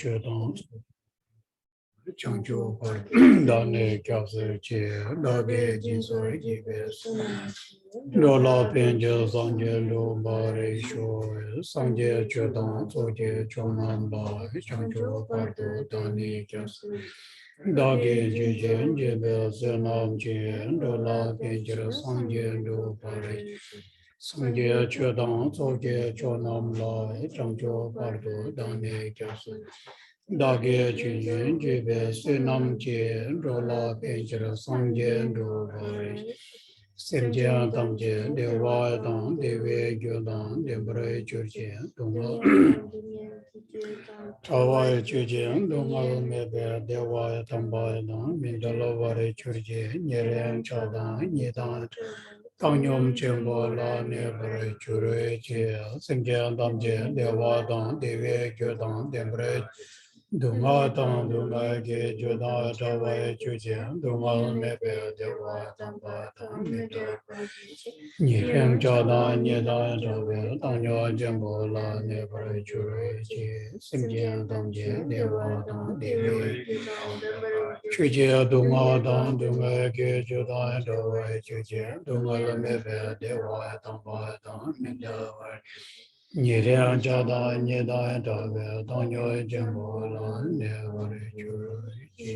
Chodon, Changjo, Dane, Kapsa, Chair, Dage, Jinsor, Gibes, Dola, Penja, Sanje, Lo, Bare, Shore, Sanje, Chodon, Soje, Chonan, Ba, Changjo, Pardo, Dane, Kapsa, Dage, Jijen, Jibel, Senam, Jen, Dola, Penja, Sanje, Lo, Bare, Sanje, Chodon, Soje, Chonam, La, Changjo, Pardo, Dane, Kapsa, Dage Jin Jibe Sunam Jin Rola Penjara Sangjen Robari Simjian Tamjin Dewa Dan Dewe Gyodan Debre Jurjin Dunga Tawa Jurjin Dunga Mebe Dewa Tamba Dan Mindala Vare Jurjin Nyeren Chadan Nidan Tanyom Chembo La Nebre Jure Jia Simjian Tamjin Dewa Dan Dewe Gyodan Debre Dunga Tang Dunga Ge Joda Tawa Chujian Dunga Mebe Dewa Tamba Tang Mida Nihem Jada Nida Tawe Tanyo Jembo La Nebre Chure Chi Simjian Tamje Dewa Tang Dewe Chujia Dunga Tang Dunga Ge Joda Tawa Chujian Dunga Mebe Dewa Tamba Tang Mida Nirea Jada Nida Tawe Tanyo Jembo La Nebre Chure Chi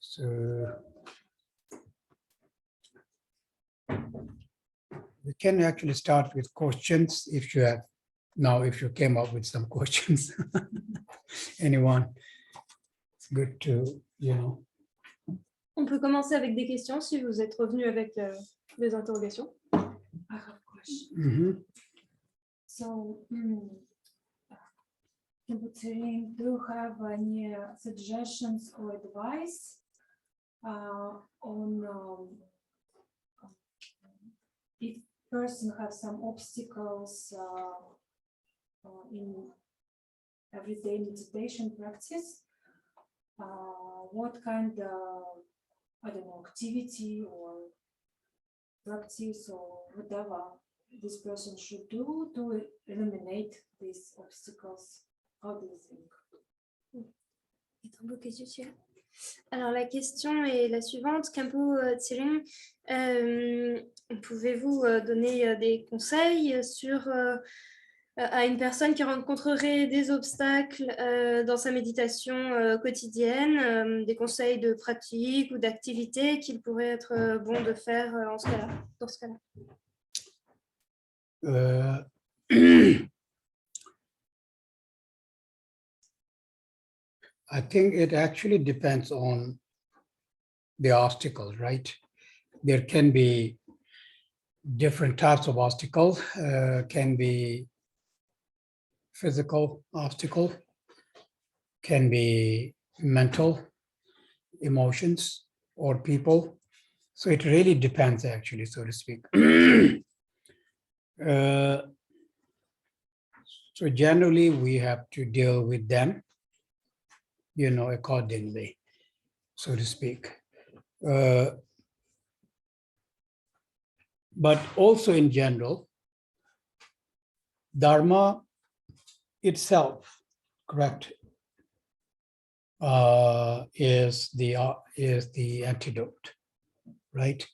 So we can actually start with questions if you have if you came up with some questions. Anyone? It's good to, On peut commencer avec des questions si vous êtes revenu avec des interrogations. I have a question. Mhm. So, Khempo Tsering, do you have any suggestions or advice on if person has some obstacles in everyday meditation practice? What kind of, I don't know, activity or practice or whatever this person should do to eliminate these obstacles? How do you think? Alors la question est la suivante. Khempo Tsering, pouvez-vous donner des conseils sur à une personne qui rencontrerait des obstacles dans sa méditation quotidienne, des conseils de pratique ou d'activité qu'il pourrait être bon de faire dans ce cas-là? I think it actually depends on the obstacles, right? There can be different types of obstacles, can be physical obstacle, can be mental, emotions, or people. So it really depends actually, so to speak. So generally we have to deal with them, accordingly, so to speak. But also in general, Dharma itself, correct, is the antidote, right?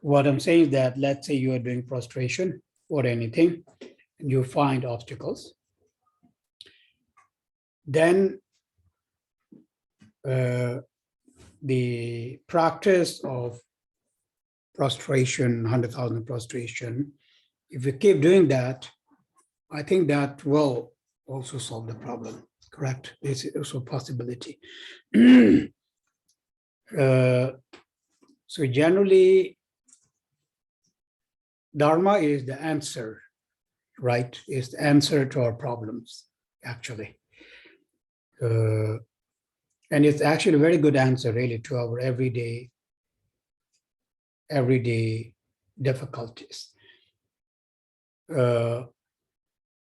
What I'm saying is that, let's say you are doing prostration or anything, and you find obstacles, then the practice of prostration, 100,000 prostration, if you keep doing that, I think that will also solve the problem, correct? There's also a possibility. So generally, Dharma is the answer, right? It's the answer to our problems, actually. And it's actually a very good answer, really, to our everyday difficulties.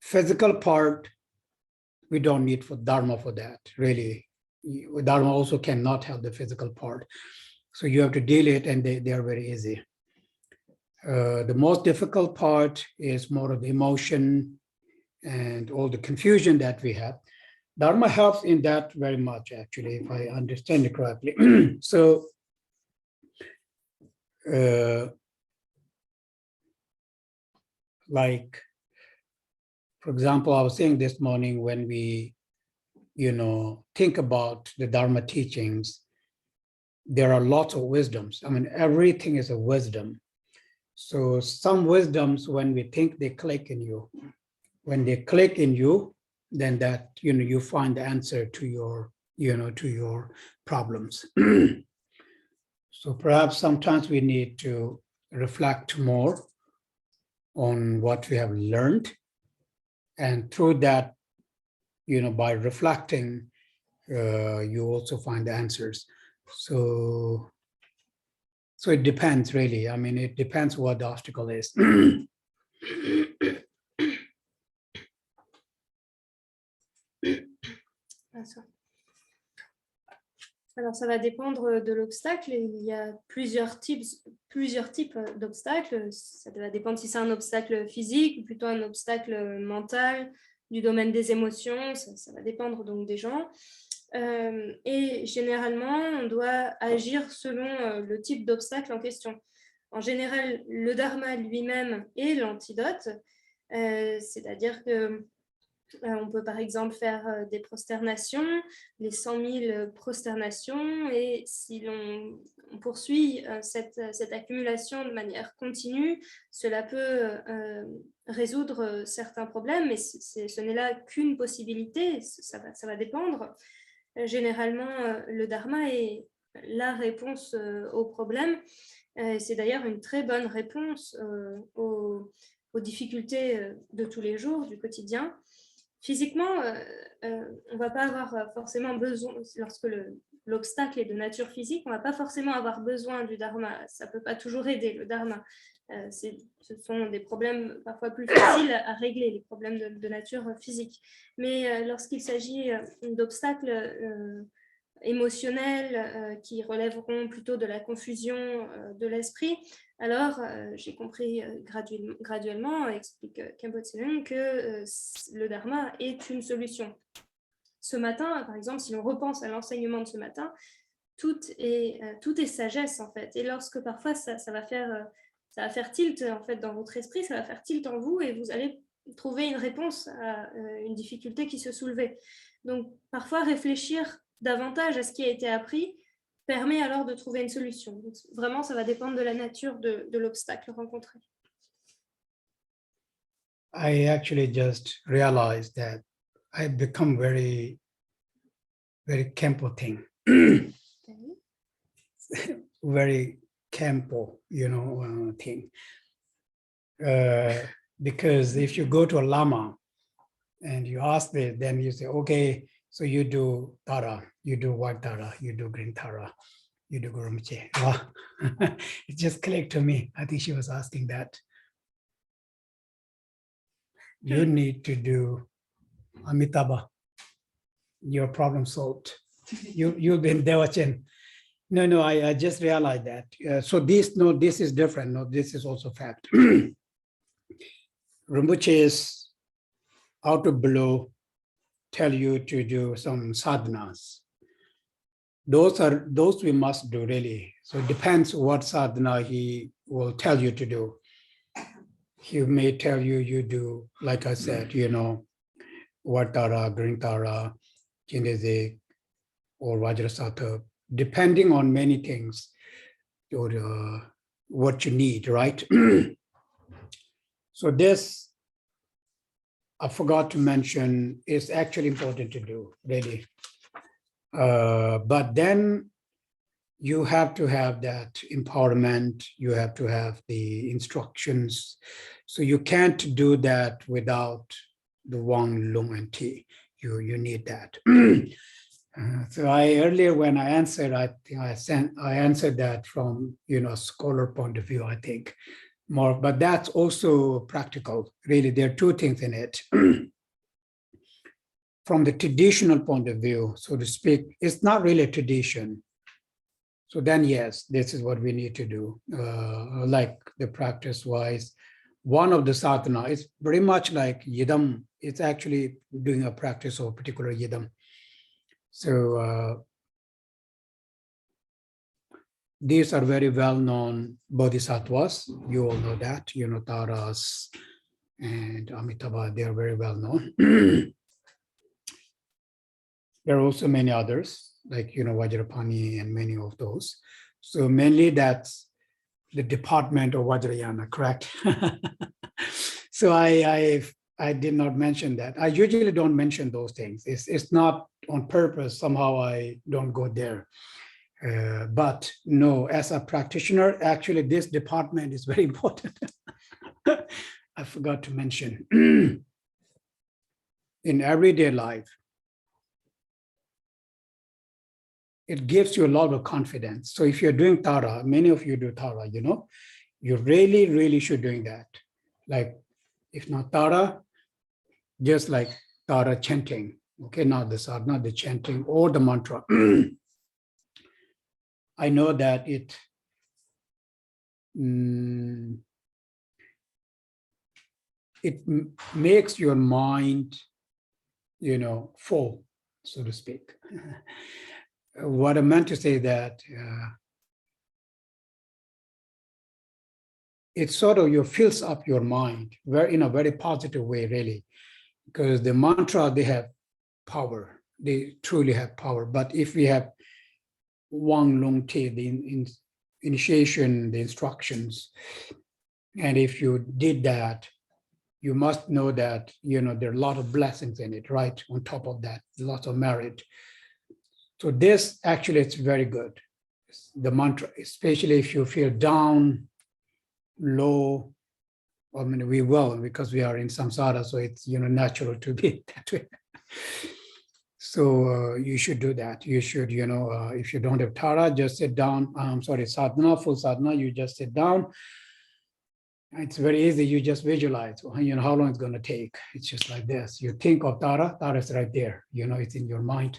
Physical part, we don't need for Dharma for that, really. Dharma also cannot help the physical part. So you have to deal it, and they are very easy. The most difficult part is more of the emotion and all the confusion that we have. Dharma helps in that very much, actually, if I understand it correctly. So, like, for example, I was saying this morning when we, think about the Dharma teachings, there are lots of wisdoms. I mean, everything is a wisdom. So some wisdoms, when we think, they click in you. When they click in you, then that, you find the answer to your, to your problems. So perhaps sometimes we need to reflect more on what we have learned. And through that, by reflecting, you also find the answers. So it depends, really. I mean, it depends what the obstacle is. Alors, ça va dépendre de l'obstacle. Il y a plusieurs types d'obstacles. Ça va dépendre si c'est un obstacle physique ou plutôt un obstacle mental, du domaine des émotions. Ça va dépendre donc des gens. Et généralement, on doit agir selon le type d'obstacle en question. En général, le dharma lui-même est l'antidote, c'est-à-dire que on peut par exemple faire des prosternations, les 100 000 prosternations, et si l'on poursuit cette accumulation de manière continue, cela peut résoudre certains problèmes, mais ce n'est là qu'une possibilité, ça va dépendre. Généralement, le dharma est la réponse au problème. C'est d'ailleurs une très bonne réponse aux difficultés de tous les jours, du quotidien. Physiquement, on ne va pas avoir forcément besoin, lorsque l'obstacle est de nature physique, on ne va pas forcément avoir besoin du dharma. Ça ne peut pas toujours aider, le dharma. Ce sont des problèmes parfois plus faciles à régler, les problèmes de nature physique. Mais lorsqu'il s'agit d'obstacles émotionnels qui relèveront plutôt de la confusion de l'esprit, alors j'ai compris graduellement, explique Khempo Tsering, que le dharma est une solution. Ce matin, par exemple, si l'on repense à l'enseignement de ce matin, tout est sagesse en fait. Et lorsque parfois ça va faire tilt en fait dans votre esprit, ça va faire tilt en vous et vous allez trouver une réponse à une difficulté qui se soulevait. Donc parfois réfléchir davantage à ce qui a été appris permet alors de trouver une solution. Donc, vraiment, ça va dépendre de la nature de l'obstacle rencontré. I actually just realized that I've become very, very Khempo thing. Very Khempo, thing. Because if you go to a lama and you ask them, then you say, okay, so you do Tara, you do white Tara, you do green Tara, you do Gurumche. It just clicked to me. I think she was asking that. You need to do Amitabha, your problem solved. You've been Devachan. No, I just realized that. So this is different. No, this is also fact. Rinpoche's out of blue tell you to do some sadhanas. Those we must do really. So it depends what sadhana he will tell you to do. He may tell you do, like I said, white Tara, green Tara, Chinese or Vajrasatha, depending on many things, or what you need, right? So this, I forgot to mention, is actually important to do, really. But then you have to have that empowerment, you have to have the instructions. So you can't do that without the Wang, Lung, and Ti. You need that. So earlier when I answered, I think I answered that from a scholar point of view, I think more, but that's also practical. Really, there are two things in it. From the traditional point of view, so to speak, it's not really a tradition. So then, yes, this is what we need to do. Like the practice-wise, one of the sadhana is very much like yidam. It's actually doing a practice of a particular yidam. So these are very well-known bodhisattvas. You all know that, you know, Taras and Amitabha, they are very well-known. There are also many others, like, you know, Vajrapani and many of those. So mainly that's the department of Vajrayana, correct? So I did not mention that. I usually don't mention those things. It's not on purpose. Somehow I don't go there. But no, as a practitioner, actually this department is very important. I forgot to mention. In everyday life, it gives you a lot of confidence. So if you're doing Tara, many of you do Tara, you know, you really, really should doing that. Like, if not Tara, just like Tara chanting, okay, not the sadhana, the chanting or the mantra. I know that it makes your mind, you know, full, so to speak. What I meant to say that it sort of, you fills up your mind in a very positive way, really, because the mantra, they have power. They truly have power. But if we have Wang Long Ti, the initiation, the instructions, and if you did that, you must know that, you know, there are a lot of blessings in it, right? On top of that, lots of merit. So this actually, it's very good. The mantra, especially if you feel down, low, I mean, we will, because we are in samsara, so it's, you know, natural to be that way. So you should do that. You should, you know, if you don't have Tara, just sit down. Sadhana, full sadhana, you just sit down. It's very easy. You just visualize, you know, how long it's going to take. It's just like this. You think of Tara, Tara is right there. You know, it's in your mind.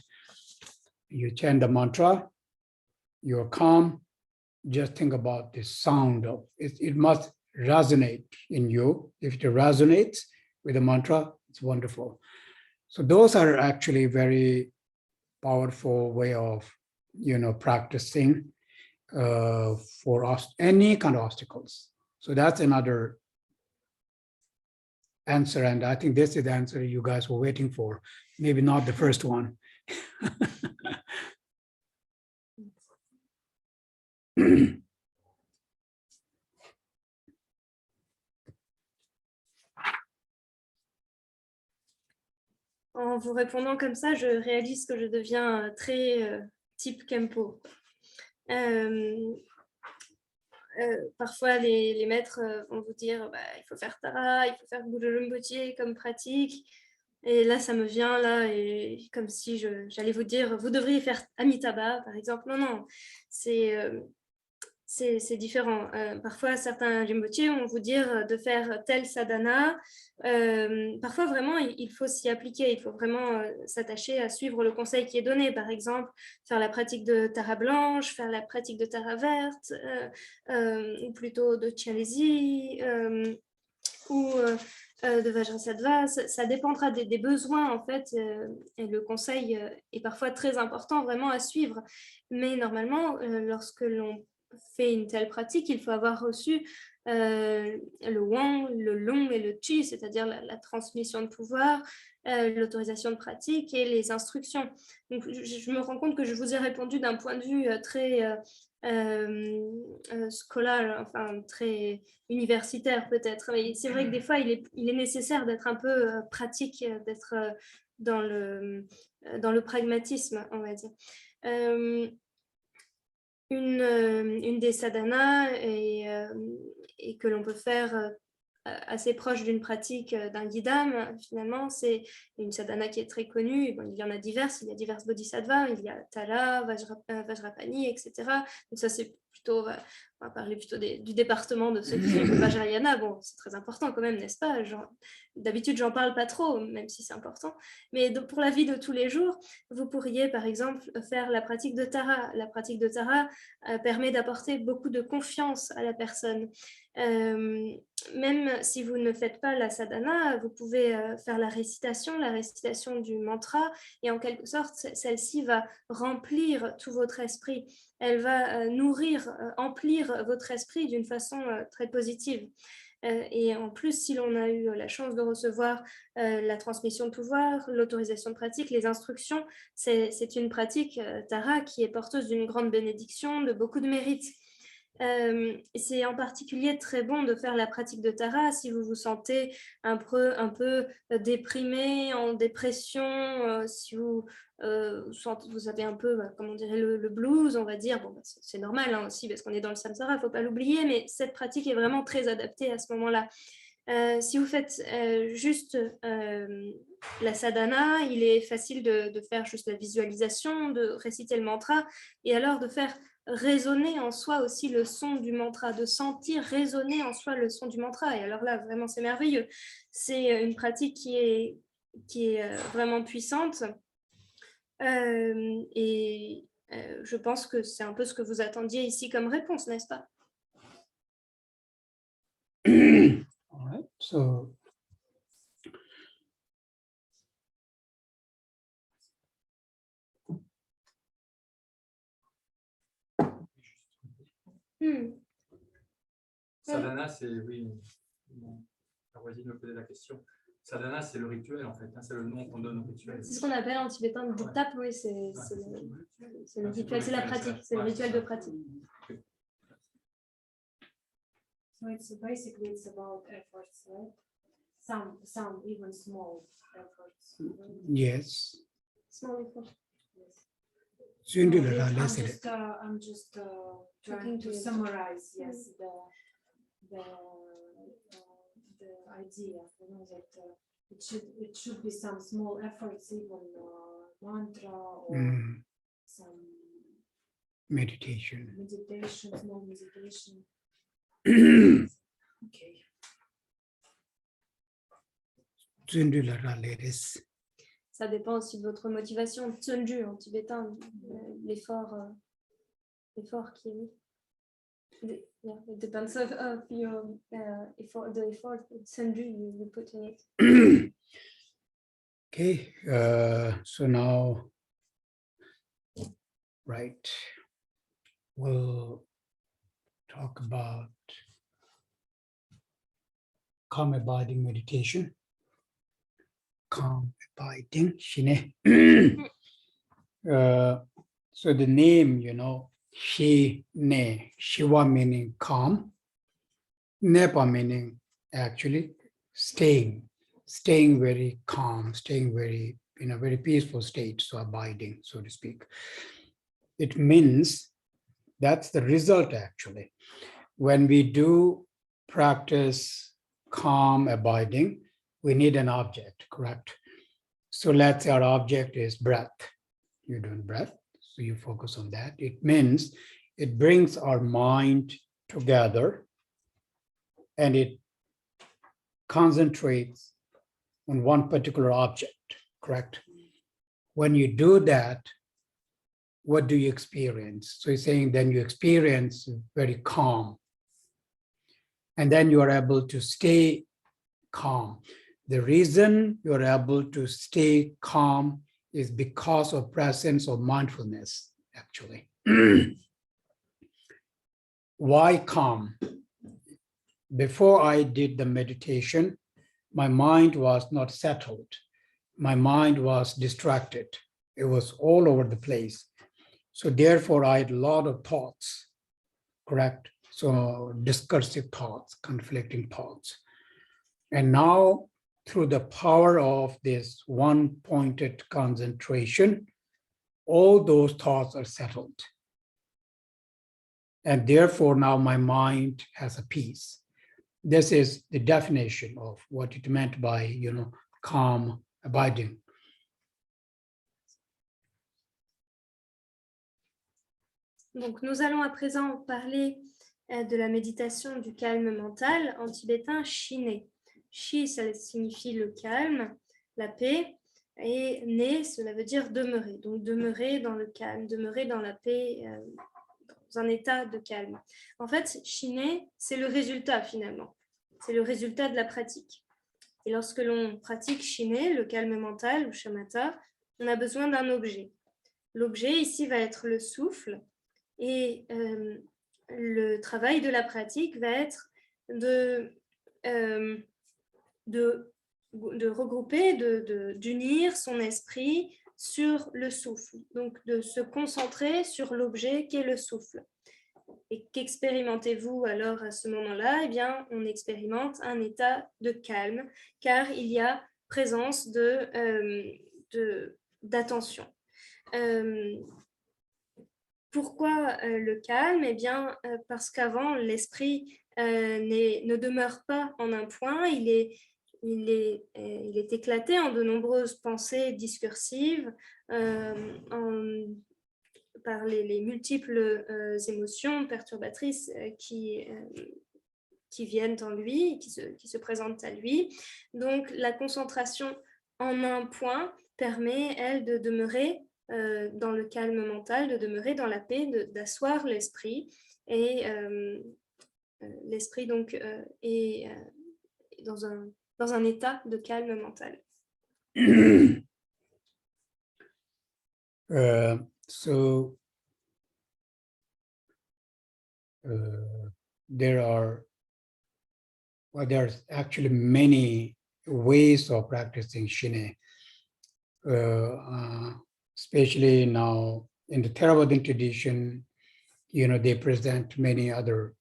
You chant the mantra, you're calm. Just think about the sound of it. It must resonate in you. If it resonates with the mantra, it's wonderful. So those are actually very powerful way of, you know, practicing for us, any kind of obstacles. So that's another answer. And I think this is the answer you guys were waiting for. Maybe not the first one. En vous répondant comme ça, je réalise que je deviens très type Khempo. Parfois, les maîtres vont vous dire il faut faire Tara, il faut faire Bujolumbotier comme pratique. Et là, ça me vient, là, et comme si j'allais vous dire, vous devriez faire Amitabha, par exemple. Non, non, c'est différent. Parfois, certains Rinpoché vont vous dire de faire tel sadhana. Parfois, vraiment, il faut s'y appliquer. Il faut vraiment s'attacher à suivre le conseil qui est donné. Par exemple, faire la pratique de Tara blanche, faire la pratique de Tara verte, ou plutôt de Chalesi, ou de Vajrasattva. Ça dépendra des besoins, en fait. Et le conseil est parfois très important, vraiment à suivre. Mais normalement, lorsque l'on fait une telle pratique, il faut avoir reçu le Wang, le Long et le Chi, c'est-à-dire la transmission de pouvoir, l'autorisation de pratique et les instructions. Donc, je me rends compte que je vous ai répondu d'un point de vue très scolaire, enfin très universitaire peut-être. Mais c'est vrai que des fois, il est nécessaire d'être un peu pratique, d'être dans le pragmatisme, on va dire. Une des sadhanas et que l'on peut faire assez proche d'une pratique d'un yidam, finalement, c'est une sadhana qui est très connue. Bon, il y en a diverses bodhisattvas, il y a Tala, Vajrapani, etc. Donc ça, c'est plutôt, on va parler plutôt du département de ceux qui suivent le Vajrayana. Bon, c'est très important quand même, n'est-ce pas? D'habitude, j'en parle pas trop, même si c'est important. Mais donc, pour la vie de tous les jours, vous pourriez, par exemple, faire la pratique de Tara. La pratique de Tara permet d'apporter beaucoup de confiance à la personne. Même si vous ne faites pas la sadhana, vous pouvez faire la récitation du mantra, et en quelque sorte, celle-ci va remplir tout votre esprit. Elle va nourrir, emplir votre esprit d'une façon très positive. Et en plus, si l'on a eu la chance de recevoir la transmission de pouvoir, l'autorisation de pratique, les instructions, c'est une pratique Tara qui est porteuse d'une grande bénédiction, de beaucoup de mérites. C'est en particulier très bon de faire la pratique de Tara si vous vous sentez un peu déprimé, en dépression, si vous avez un peu, comment on dirait, le blues, on va dire. Bon, c'est normal hein, aussi parce qu'on est dans le samsara, il ne faut pas l'oublier, mais cette pratique est vraiment très adaptée à ce moment-là. Si vous faites juste la sadhana, il est facile de faire juste la visualisation, de réciter le mantra, et alors de faire résonner en soi aussi le son du mantra, de sentir résonner en soi le son du mantra. Et alors là, vraiment, c'est merveilleux. C'est une pratique qui est vraiment puissante. Je pense que c'est un peu ce que vous attendiez ici comme réponse, n'est-ce pas? All right, so Sadhana, c'est, oui, la voisine me posait la question. Sadhana, c'est le rituel en fait, hein, c'est le nom qu'on donne au rituel. C'est ce qu'on appelle en tibétain le tap, oui, c'est le rituel, c'est la pratique, c'est le rituel de pratique. So it's basically about efforts, right? Some even small efforts. yes. Small effort. I'm just trying to summarize, yes, the idea, you know, that it should be some small efforts, even mantra or some Meditation. small meditation. Okay. Ça dépend aussi de votre motivation. Tsunju en tibétain, l'effort qui est mis. Yeah, it depends of your effort, the effort Tsunju you put in it. Okay, so now, right, we'll talk about calm abiding meditation. Calm abiding, Shine. So the name, you know, Shine, Shiva meaning calm, Nepa meaning actually staying very calm, staying very in a very peaceful state, so abiding, so to speak. It means that's the result actually. When we do practice calm abiding, we need an object, correct? So let's say our object is breath. You're doing breath, so you focus on that. It means it brings our mind together and it concentrates on one particular object, correct? When you do that, what do you experience? So he's saying then you experience very calm. And then you are able to stay calm. The reason you're able to stay calm is because of presence of mindfulness, actually. Why calm? Before I did the meditation, my mind was not settled. My mind was distracted. It was all over the place. So therefore, I had a lot of thoughts, correct? So discursive thoughts, conflicting thoughts. And now, through the power of this one-pointed concentration, all those thoughts are settled. And therefore, now my mind has a peace. This is the definition of what it meant by, you know, calm abiding. Donc, nous allons à présent parler de la méditation du calme mental en tibétain shiné. Shi, ça signifie le calme, la paix, et né, cela veut dire demeurer. Donc, demeurer dans le calme, demeurer dans la paix, dans un état de calme. En fait, shiné, c'est le résultat finalement. C'est le résultat de la pratique. Et lorsque l'on pratique shiné, le calme mental ou shamatha, on a besoin d'un objet. L'objet ici va être le souffle et le travail de la pratique va être de regrouper, d'unir son esprit sur le souffle, donc de se concentrer sur l'objet qu'est le souffle. Et qu'expérimentez-vous alors à ce moment-là? Eh bien, on expérimente un état de calme, car il y a présence d'attention. Pourquoi le calme? Eh bien, parce qu'avant, l'esprit ne demeure pas en un point, il est éclaté en de nombreuses pensées discursives, par les multiples émotions perturbatrices qui viennent en lui, qui se présentent à lui. Donc, la concentration en un point permet, elle, de demeurer dans le calme mental, de demeurer dans la paix, d'asseoir l'esprit. Et l'esprit, donc, est dans un état de calme mental. So there's actually many ways of practicing Shine, especially now in the Theravada tradition. They present many other,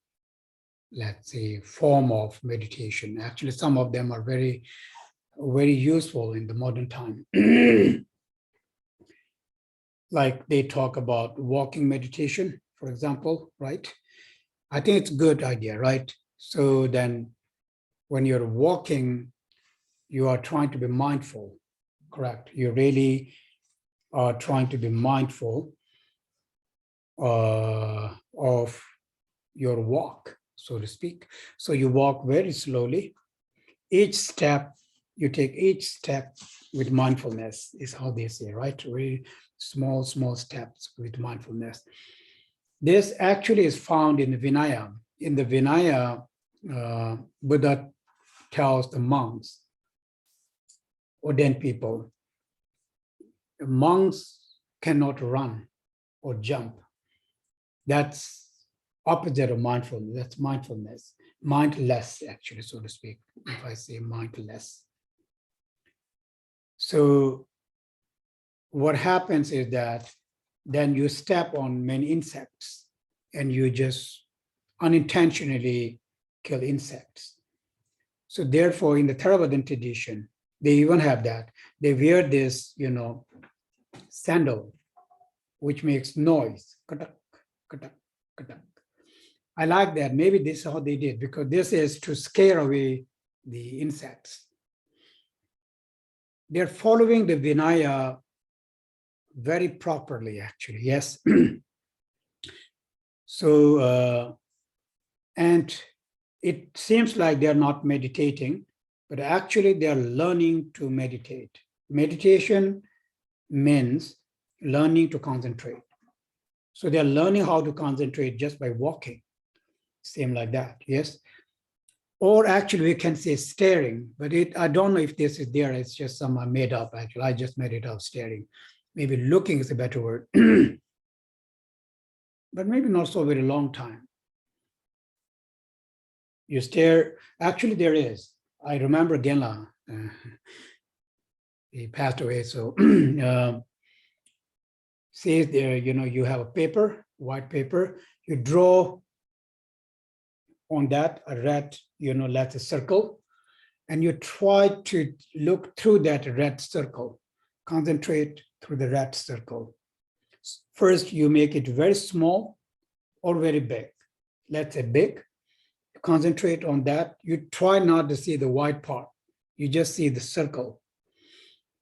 let's say, form of meditation. Actually, some of them are very, very useful in the modern time. Like they talk about walking meditation, for example, right? I think it's a good idea, right? So then when you're walking, you are trying to be mindful, correct? You really are trying to be mindful of your walk, so to speak. So you walk very slowly. Each step, you take each step with mindfulness, is how they say, right? Really small steps with mindfulness. This actually is found in the Vinaya. In the Vinaya, Buddha tells the monks, ordained people, monks cannot run or jump. That's opposite of mindfulness. That's mindfulness. Mindless, actually, so to speak, if I say mindless. So what happens is that then you step on many insects and you just unintentionally kill insects. So therefore, in the Theravada tradition, they even have that. They wear this, sandal, which makes noise. Katak, katak, katak. I like that. Maybe this is how they did, because this is to scare away the insects. They're following the Vinaya very properly, actually, yes. So, and it seems like they're not meditating, but actually they're learning to meditate. Meditation means learning to concentrate. So they're learning how to concentrate just by walking. Same like that, yes. Or actually we can say staring, but I don't know if this is there, it's just some I made up, actually. I just made it up, staring. Maybe looking is a better word, but maybe not so very long time. You stare, actually there is. I remember Genla, he passed away, so says there, you have a paper, white paper, you draw on that a red, that's a circle, and you try to look through that red circle, concentrate through the red circle. First, you make it very small or very big. Let's say big. Concentrate on that. You try not to see the white part. You just see the circle.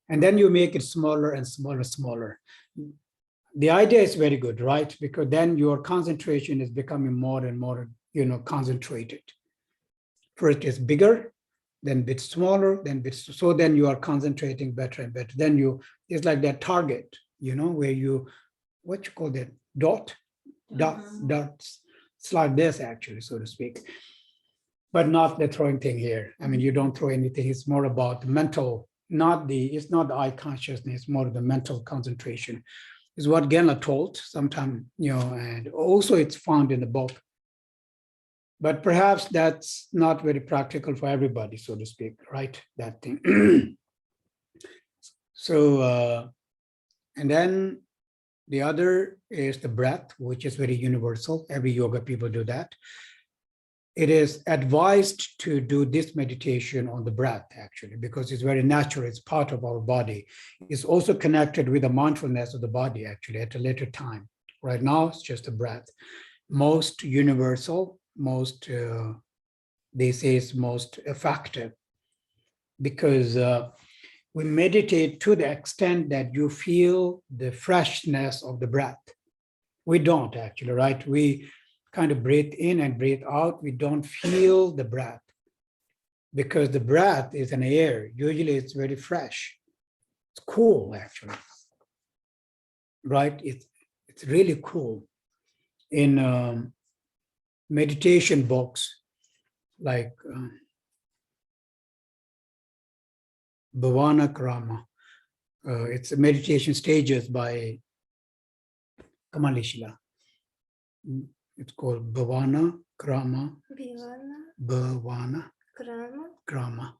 And then you make it smaller and smaller. the idea is very good, right? Because then your concentration is becoming more and more, concentrated. First it's bigger, then bit smaller, then bits. So then you are concentrating better and better. Then it's like that target, where you, what you call that, dots. It's like this actually, so to speak. But not the throwing thing here. I mean, you don't throw anything. It's more about the mental, it's not the eye consciousness, it's more of the mental concentration. Is what Gela told sometime, and also it's found in the book. But perhaps that's not very practical for everybody, so to speak, right? That thing. So, and then the other is the breath, which is very universal. Every yoga people do that. It is advised to do this meditation on the breath, actually, because it's very natural. It's part of our body. It's also connected with the mindfulness of the body, actually, at a later time. Right now, it's just a breath. Most universal, they say it's most effective, because we meditate to the extent that you feel the freshness of the breath. We don't actually, right? We kind of breathe in and breathe out. We don't feel the breath, because the breath is an air. Usually it's very fresh. It's cool, actually, right? It's really cool. In meditation books, like Bhavana Krama, it's a meditation stages by Kamalishila. It's called Bhavana Krama. Bhavana Krama.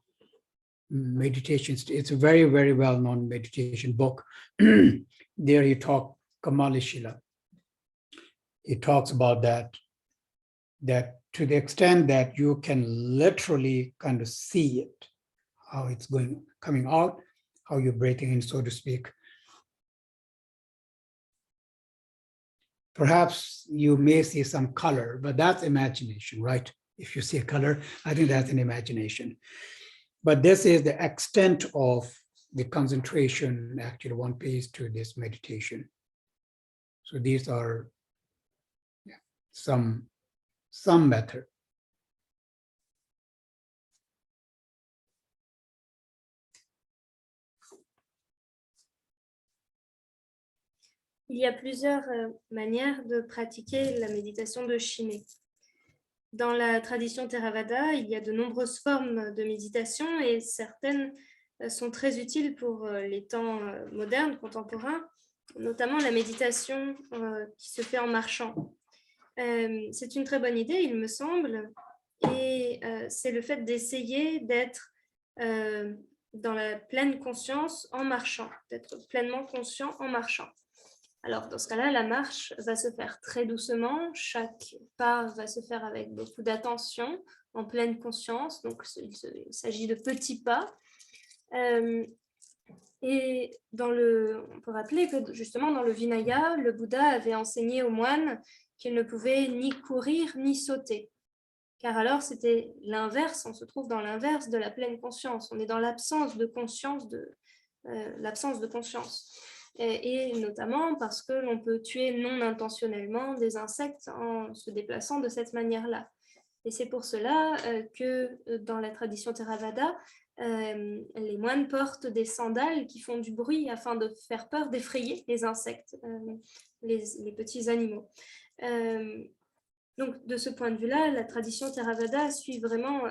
Meditation. It's a very, very well-known meditation book. There he talks, Kamalishila. He talks about that to the extent that you can literally kind of see it, how it's coming out, how you're breathing in, so to speak. Perhaps you may see some color, but that's imagination, right? If you see a color, I think that's an imagination. But this is the extent of the concentration actually one pays to this meditation. So these are some method. Il y a plusieurs manières de pratiquer la méditation de Shimé. Dans la tradition Theravada, il y a de nombreuses formes de méditation et certaines sont très utiles pour les temps modernes, contemporains, notamment la méditation qui se fait en marchant. C'est une très bonne idée, il me semble, et c'est le fait d'essayer d'être dans la pleine conscience en marchant, d'être pleinement conscient en marchant. Alors, dans ce cas-là, la marche va se faire très doucement. Chaque pas va se faire avec beaucoup d'attention, en pleine conscience. Donc, il s'agit de petits pas. Et on peut rappeler que justement, dans le Vinaya, le Bouddha avait enseigné aux moines qu'ils ne pouvaient ni courir ni sauter. Car alors, c'était l'inverse. On se trouve dans l'inverse de la pleine conscience. On est dans l'absence de conscience, et notamment parce que l'on peut tuer non intentionnellement des insectes en se déplaçant de cette manière-là. Et c'est pour cela que dans la tradition Theravada, les moines portent des sandales qui font du bruit afin de faire peur, d'effrayer les insectes, les petits animaux. Donc, de ce point de vue-là, la tradition Theravada suit vraiment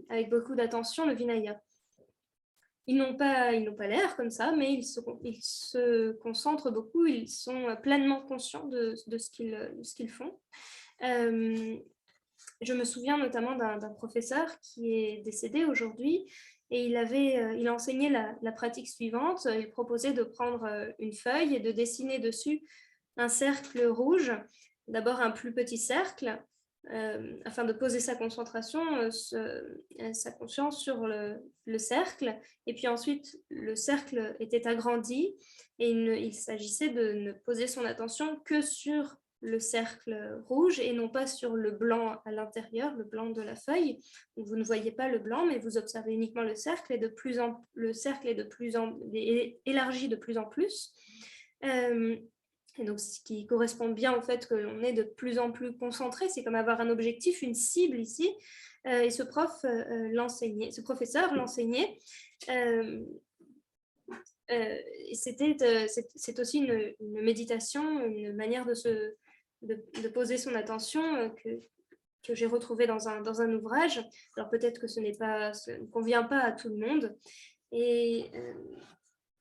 avec beaucoup d'attention le Vinaya. Ils n'ont pas l'air comme ça, mais ils se concentrent beaucoup, ils sont pleinement conscients de ce qu'ils font. Je me souviens notamment d'un professeur qui est décédé aujourd'hui, et il enseignait la pratique suivante. Il proposait de prendre une feuille et de dessiner dessus un cercle rouge, d'abord un plus petit cercle, afin de poser sa concentration, sa conscience sur le cercle, et puis ensuite le cercle était agrandi et il s'agissait de ne poser son attention que sur le cercle rouge et non pas sur le blanc à l'intérieur, le blanc de la feuille. Donc, vous ne voyez pas le blanc, mais vous observez uniquement le cercle, et le cercle est élargi de plus en plus. Et donc, ce qui correspond bien au fait que l'on est de plus en plus concentré, c'est comme avoir un objectif, une cible ici. Et ce professeur l'enseignait. C'est aussi une méditation, une manière de poser son attention que j'ai retrouvée dans un ouvrage. Alors peut-être que ça ne convient pas à tout le monde. Mais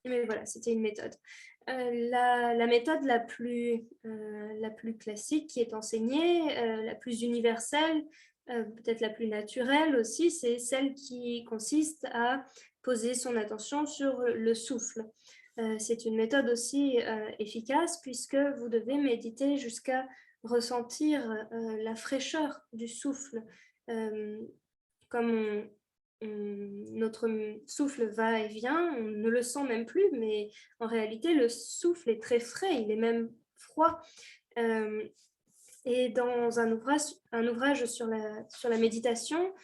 voilà, c'était une méthode. La méthode la plus classique qui est enseignée, la plus universelle, peut-être la plus naturelle aussi, c'est celle qui consiste à poser son attention sur le souffle. C'est une méthode aussi efficace puisque vous devez méditer jusqu'à ressentir la fraîcheur du souffle. Comme notre souffle va et vient, on ne le sent même plus, mais en réalité, le souffle est très frais, il est même froid. Et dans un ouvrage sur la méditation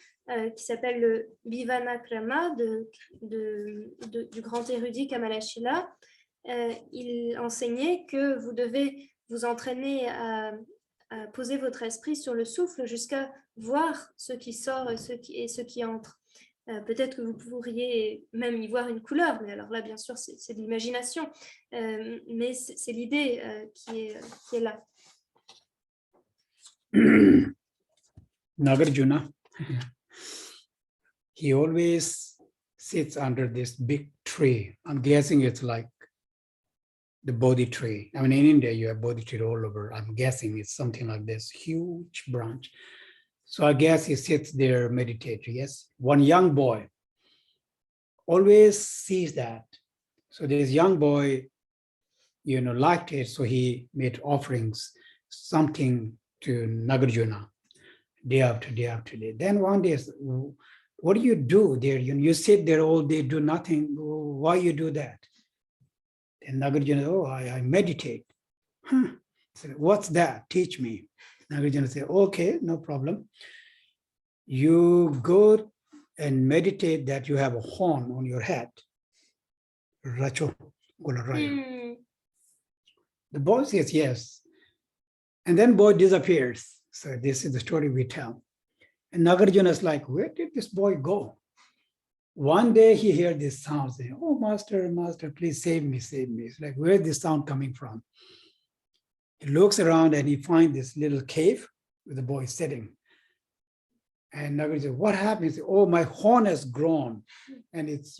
qui s'appelle le Vivanakrama du grand érudit Kamalashila, il enseignait que vous devez vous entraîner à poser votre esprit sur le souffle jusqu'à voir ce qui sort et ce qui entre. Peut-être que vous pourriez même y voir une couleur, mais alors là, bien sûr, c'est de l'imagination. Mais c'est l'idée qui est là. Nagarjuna, he always sits under this big tree. I'm guessing it's like the Bodhi tree. I mean, in India, you have Bodhi tree all over. I'm guessing it's something like this huge branch. So I guess he sits there meditating. Yes, one young boy always sees that. So this young boy, liked it. So he made offerings, something to Nagarjuna day after day after day. Then one day, what do you do there? You sit there all day, do nothing. Why you do that? And Nagarjuna, I meditate. So what's that? Teach me. Nagarjuna said, okay, no problem. You go and meditate that you have a horn on your head. Racho, the boy says yes. And then boy disappears. So this is the story we tell. And Nagarjuna is like, where did this boy go? One day he heard this sound saying, oh, master, please save me, save me. It's like, where's this sound coming from? He looks around and he finds this little cave with the boy sitting. And Nagarjuna says, what happened? He said, oh, my horn has grown. And it's,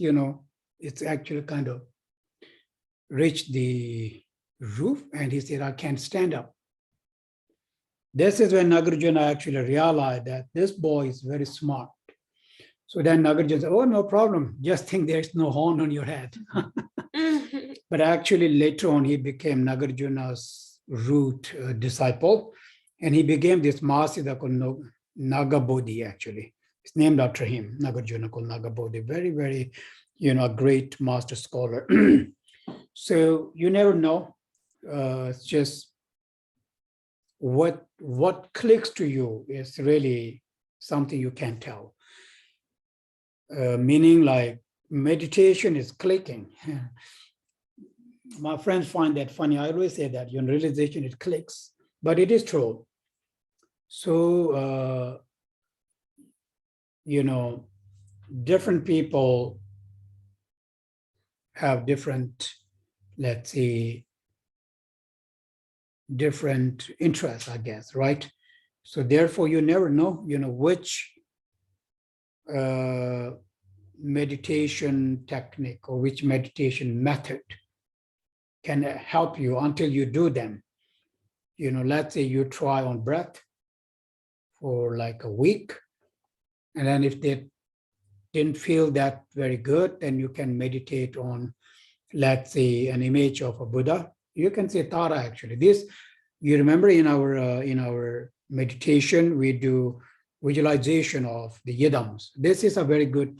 it's actually kind of reached the roof. And he said, I can't stand up. This is when Nagarjuna actually realized that this boy is very smart. So then Nagarjuna said, oh, no problem. Just think there's no horn on your head. But actually later on, he became Nagarjuna's root disciple. And he became this Mahasiddha called Nagabodhi, actually. It's named after him, Nagarjuna called Nagabodhi. Very, very, a great master scholar. So you never know. It's just what clicks to you is really something you can't tell. Meaning like meditation is clicking. My friends find that funny. I always say that realization, it clicks, but it is true. So, different people have different, let's say, different interests, I guess, right? So therefore, you never know, which meditation technique or which meditation method can help you until you do them. Let's say you try on breath for like a week, and then if they didn't feel that very good, then you can meditate on, let's say, an image of a Buddha. You can say Tara, actually. This, you remember in our meditation, we do visualization of the yidams. This is a very good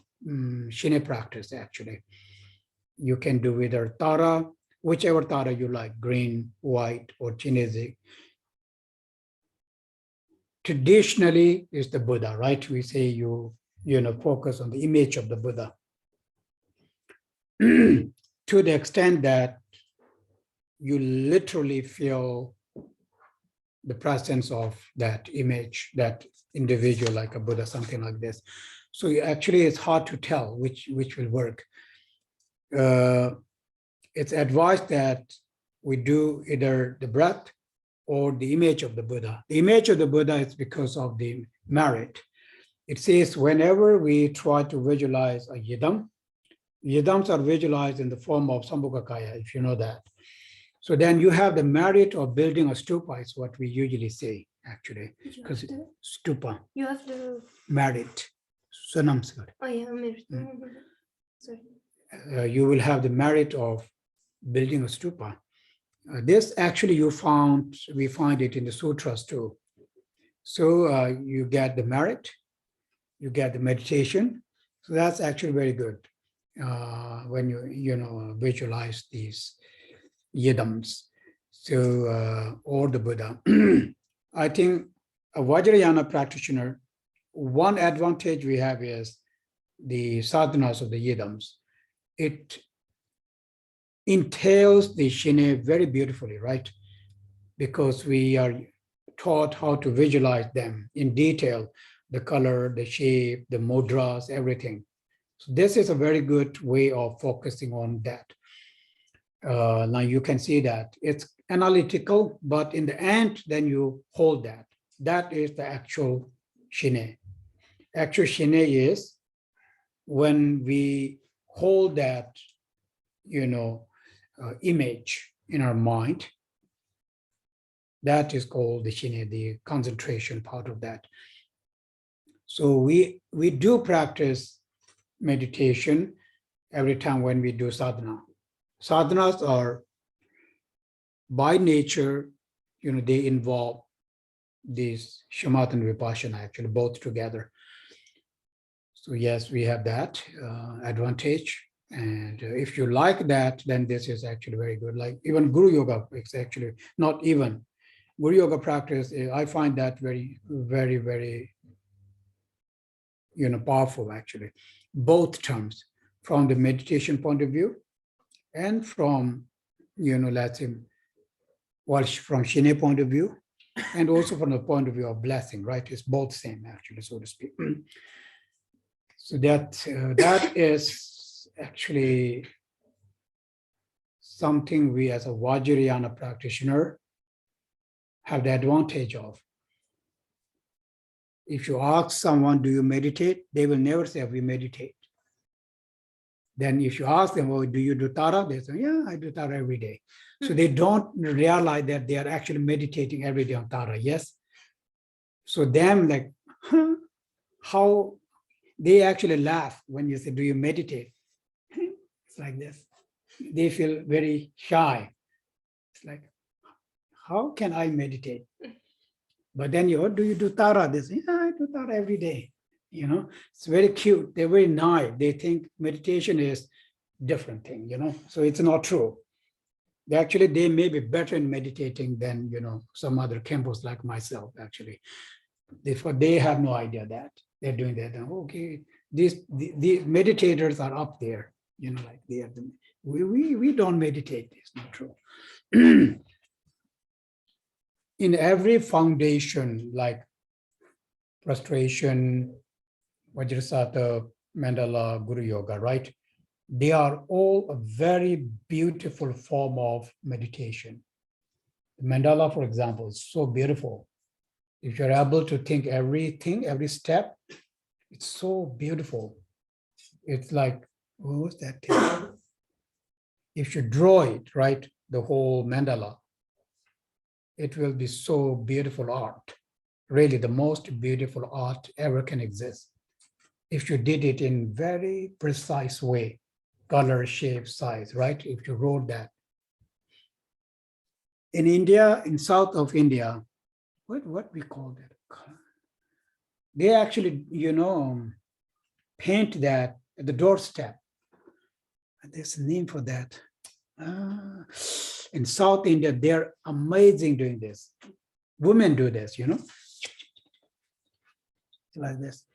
Shine practice, actually. You can do either Tara, whichever Tara you like, green, white, or Chinese. Traditionally, is the Buddha, right? We say you focus on the image of the Buddha. To the extent that you literally feel the presence of that image, that individual, like a Buddha, something like this. So actually, it's hard to tell which will work. It's advised that we do either the breath or the image of the Buddha. The image of the Buddha is because of the merit. It says whenever we try to visualize a yidam, yidams are visualized in the form of Sambhogakaya, if you know that. So then you have the merit of building a stupa, is what we usually say, actually. Because stupa. You have the Merit. Sunamskar. Oh yeah, merit. Sorry. You will have the merit of building a stupa. This actually we find it in the sutras too. So you get the merit, you get the meditation. So that's actually very good when you visualize these yidams. So or the Buddha. I think a Vajrayana practitioner, one advantage we have is the sadhanas of the yidams. It entails the shine very beautifully, right? Because we are taught how to visualize them in detail, the color, the shape, the mudras, everything. So this is a very good way of focusing on that. Now you can see that it's analytical, but in the end, then you hold that. That is the actual shine. Actual shine is when we hold that, image in our mind. That is called the shine, the concentration part of that. So we do practice meditation every time when we do sadhana. Sadhanas are by nature, they involve these shamatha and vipassana, actually both together. So yes, we have that advantage. And if you like that, then this is actually very good. Like even Guru Yoga, it's actually not even. Guru Yoga practice, I find that very, very, very, powerful actually. Both terms, from the meditation point of view and from, let's say, from Shine point of view, and also from the point of view of blessing, right? It's both same actually, so to speak. So that is actually something we as a Vajrayana practitioner have the advantage of. If you ask someone, do you meditate? They will never say, we meditate. Then if you ask them, oh, do you do Tara? They say, yeah, I do Tara every day. So they don't realize that they are actually meditating every day on Tara, yes? So them like, how they actually laugh when you say, do you meditate? It's like this. They feel very shy. It's like, how can I meditate? But then do you do Tara? They say, yeah, I do Tara every day. It's very cute. They're very naive. They think meditation is different thing, so it's not true. They may be better in meditating than, some other Khempos like myself, actually. They have no idea that they're doing that. Okay, the meditators are up there, like they are we don't meditate. It's not true. In every foundation, like prostration, Vajrasata, Mandala, Guru Yoga, right? They are all a very beautiful form of meditation. The mandala, for example, is so beautiful. If you're able to think everything, every step, it's so beautiful. It's like, what was that thing? If you draw it, right, the whole mandala, it will be so beautiful art. Really, the most beautiful art ever can exist. If you did it in very precise way, color, shape, size, right? If you wrote that. In India, in south of India, what we call that? They actually, paint that at the doorstep. There's a name for that. In South India, they're amazing doing this. Women do this, like this.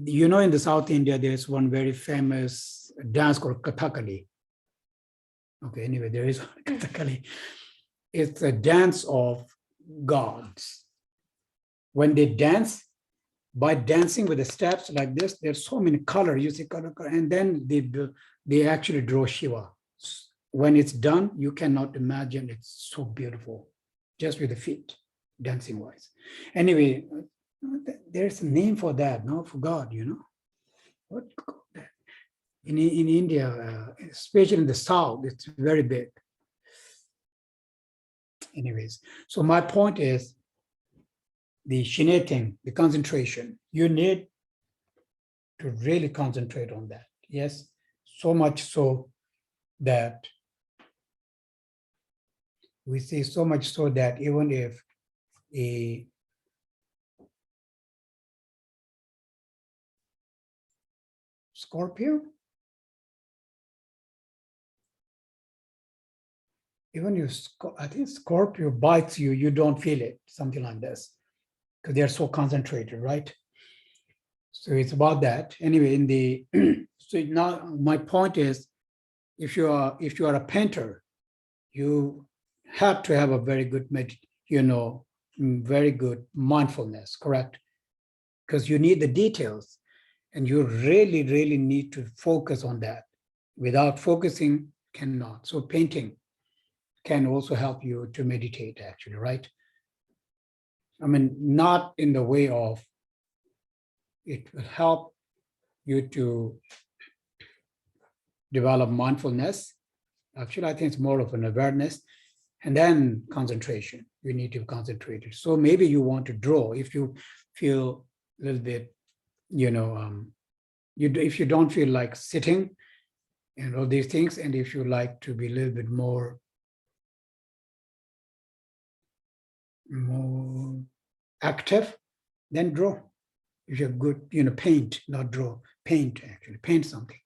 In the South India, there's one very famous dance called Kathakali. Okay, anyway, there is Kathakali. It's a dance of gods. When they dance, by dancing with the steps like this, there's so many colors, you see color, and then they actually draw Shiva. When it's done, you cannot imagine, it's so beautiful, just with the feet, dancing wise. Anyway, there's a name for that, no, for God, you know. What in India, especially in the South, it's very big. Anyways, so my point is the shinating, the concentration. You need to really concentrate on that. Yes, so much so that we see so much so that even if a Scorpio, even if I think Scorpio bites you, you don't feel it, something like this, because they're so concentrated, right? So it's about that. Anyway, in the so now my point is, if you are a painter, you have to have a very good very good mindfulness, correct? Because you need the details, and you really, really need to focus on that. Without focusing, cannot. So painting can also help you to meditate, actually, right? I mean, not in the way of, it will help you to develop mindfulness. Actually, I think it's more of an awareness, and then concentration. You need to concentrate it. So maybe you want to draw if you feel a little bit, if you don't feel like sitting and all these things, and if you like to be a little bit more active, then draw. If you're good, paint, not draw, paint, actually, paint something.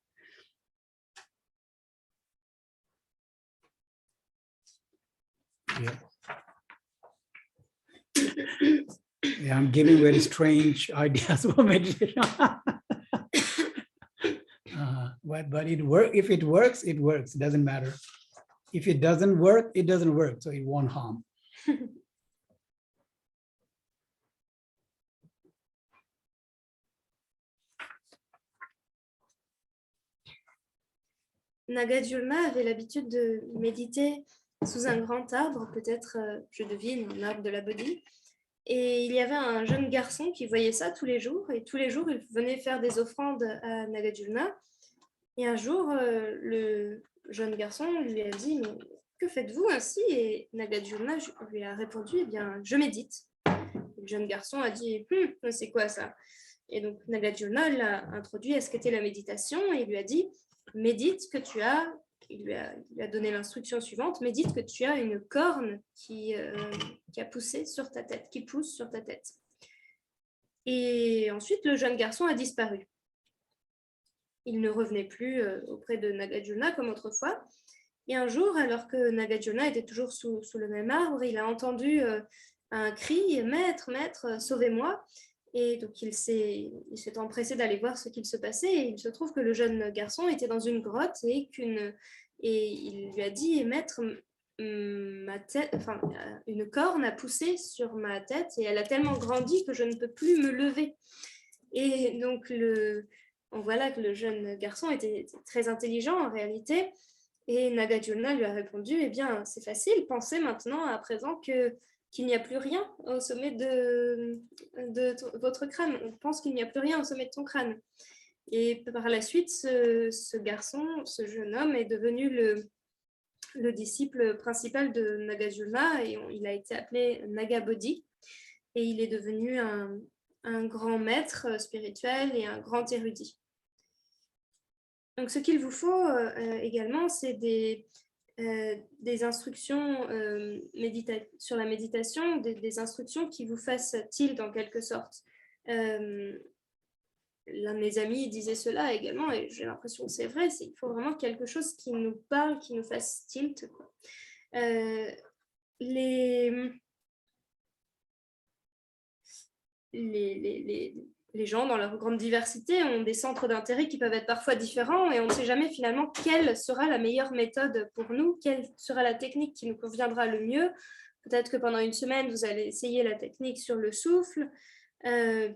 Yeah. Yeah, I'm giving very strange ideas for meditation. But it works. If it works, it works. It doesn't matter. If it doesn't work, it doesn't work. So it won't harm. Nagarjuna avait l'habitude de méditer sous un grand arbre, peut-être, je devine, un arbre de la Bodhi. Et il y avait un jeune garçon qui voyait ça tous les jours, et tous les jours, il venait faire des offrandes à Nagarjuna. Et un jour, le jeune garçon lui a dit « Mais que faites-vous ainsi ?» Et Nagarjuna lui a répondu « Eh bien, je médite. » Le jeune garçon a dit « C'est quoi ça ?» Et donc Nagarjuna l'a introduit à ce qu'était la méditation, et il lui a dit « Médite que tu as… » Il lui a donné l'instruction suivante, médite que tu as une corne qui a poussé sur ta tête, qui pousse sur ta tête. Et ensuite, le jeune garçon a disparu. Il ne revenait plus auprès de Nagarjuna comme autrefois. Et un jour, alors que Nagarjuna était toujours sous le même arbre, il a entendu un cri « Maître, maître, sauvez-moi !» Et donc, il s'est empressé d'aller voir ce qu'il se passait. Et il se trouve que le jeune garçon était dans une grotte et il lui a dit « Maître, ma tête, une corne a poussé sur ma tête et elle a tellement grandi que je ne peux plus me lever. » Et donc, on voit là que le jeune garçon était très intelligent en réalité. Et Nagarjuna lui a répondu « Eh bien, c'est facile, pensez maintenant à présent qu'il n'y a plus rien au sommet de votre crâne. On pense qu'il n'y a plus rien au sommet de ton crâne. » Et par la suite, ce garçon, ce jeune homme est devenu le disciple principal de Nagarjuna et il a été appelé Nagabodhi. Et il est devenu un grand maître spirituel et un grand érudit. Donc, ce qu'il vous faut également, c'est des instructions sur la méditation, des instructions qui vous fassent tilt en quelque sorte. L'un de mes amis disait cela également, et j'ai l'impression que c'est vrai, il faut vraiment quelque chose qui nous parle, qui nous fasse tilt, quoi. Les les gens, dans leur grande diversité, ont des centres d'intérêt qui peuvent être parfois différents et on ne sait jamais finalement quelle sera la meilleure méthode pour nous, quelle sera la technique qui nous conviendra le mieux. Peut-être que pendant une semaine, vous allez essayer la technique sur le souffle,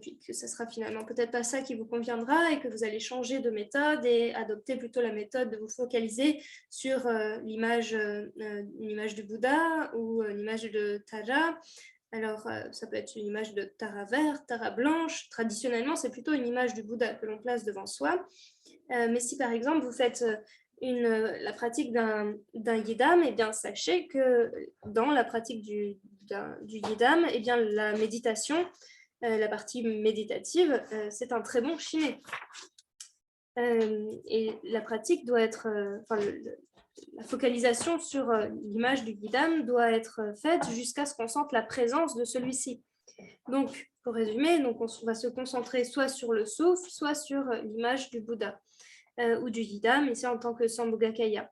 puis que ce sera finalement peut-être pas ça qui vous conviendra et que vous allez changer de méthode et adopter plutôt la méthode de vous focaliser sur l'image du Bouddha ou l'image de Tara. Alors, ça peut être une image de Tara vert, Tara blanche. Traditionnellement, c'est plutôt une image du Bouddha que l'on place devant soi. Mais si, par exemple, vous faites la pratique d'un yidam, eh bien, sachez que dans la pratique du yidam, eh bien, la méditation, la partie méditative, c'est un très bon shiné. Et la pratique doit être... la focalisation sur l'image du yidam doit être faite jusqu'à ce qu'on sente la présence de celui-ci. Donc, pour résumer, donc on va se concentrer soit sur le souffle, soit sur l'image du Bouddha ou du yidam, ici en tant que Sambhogakaya.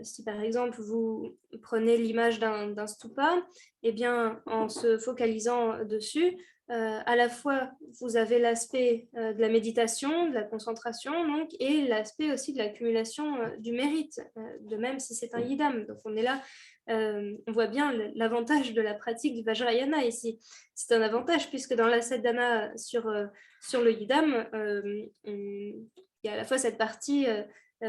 Si par exemple vous prenez l'image d'un stupa, eh bien en se focalisant dessus, à la fois vous avez l'aspect de la méditation, de la concentration donc, et l'aspect aussi de l'accumulation du mérite, de même si c'est un yidam. Donc on est là, on voit bien l'avantage de la pratique du Vajrayana ici. C'est un avantage puisque dans la sadhana sur le yidam, il y a à la fois cette partie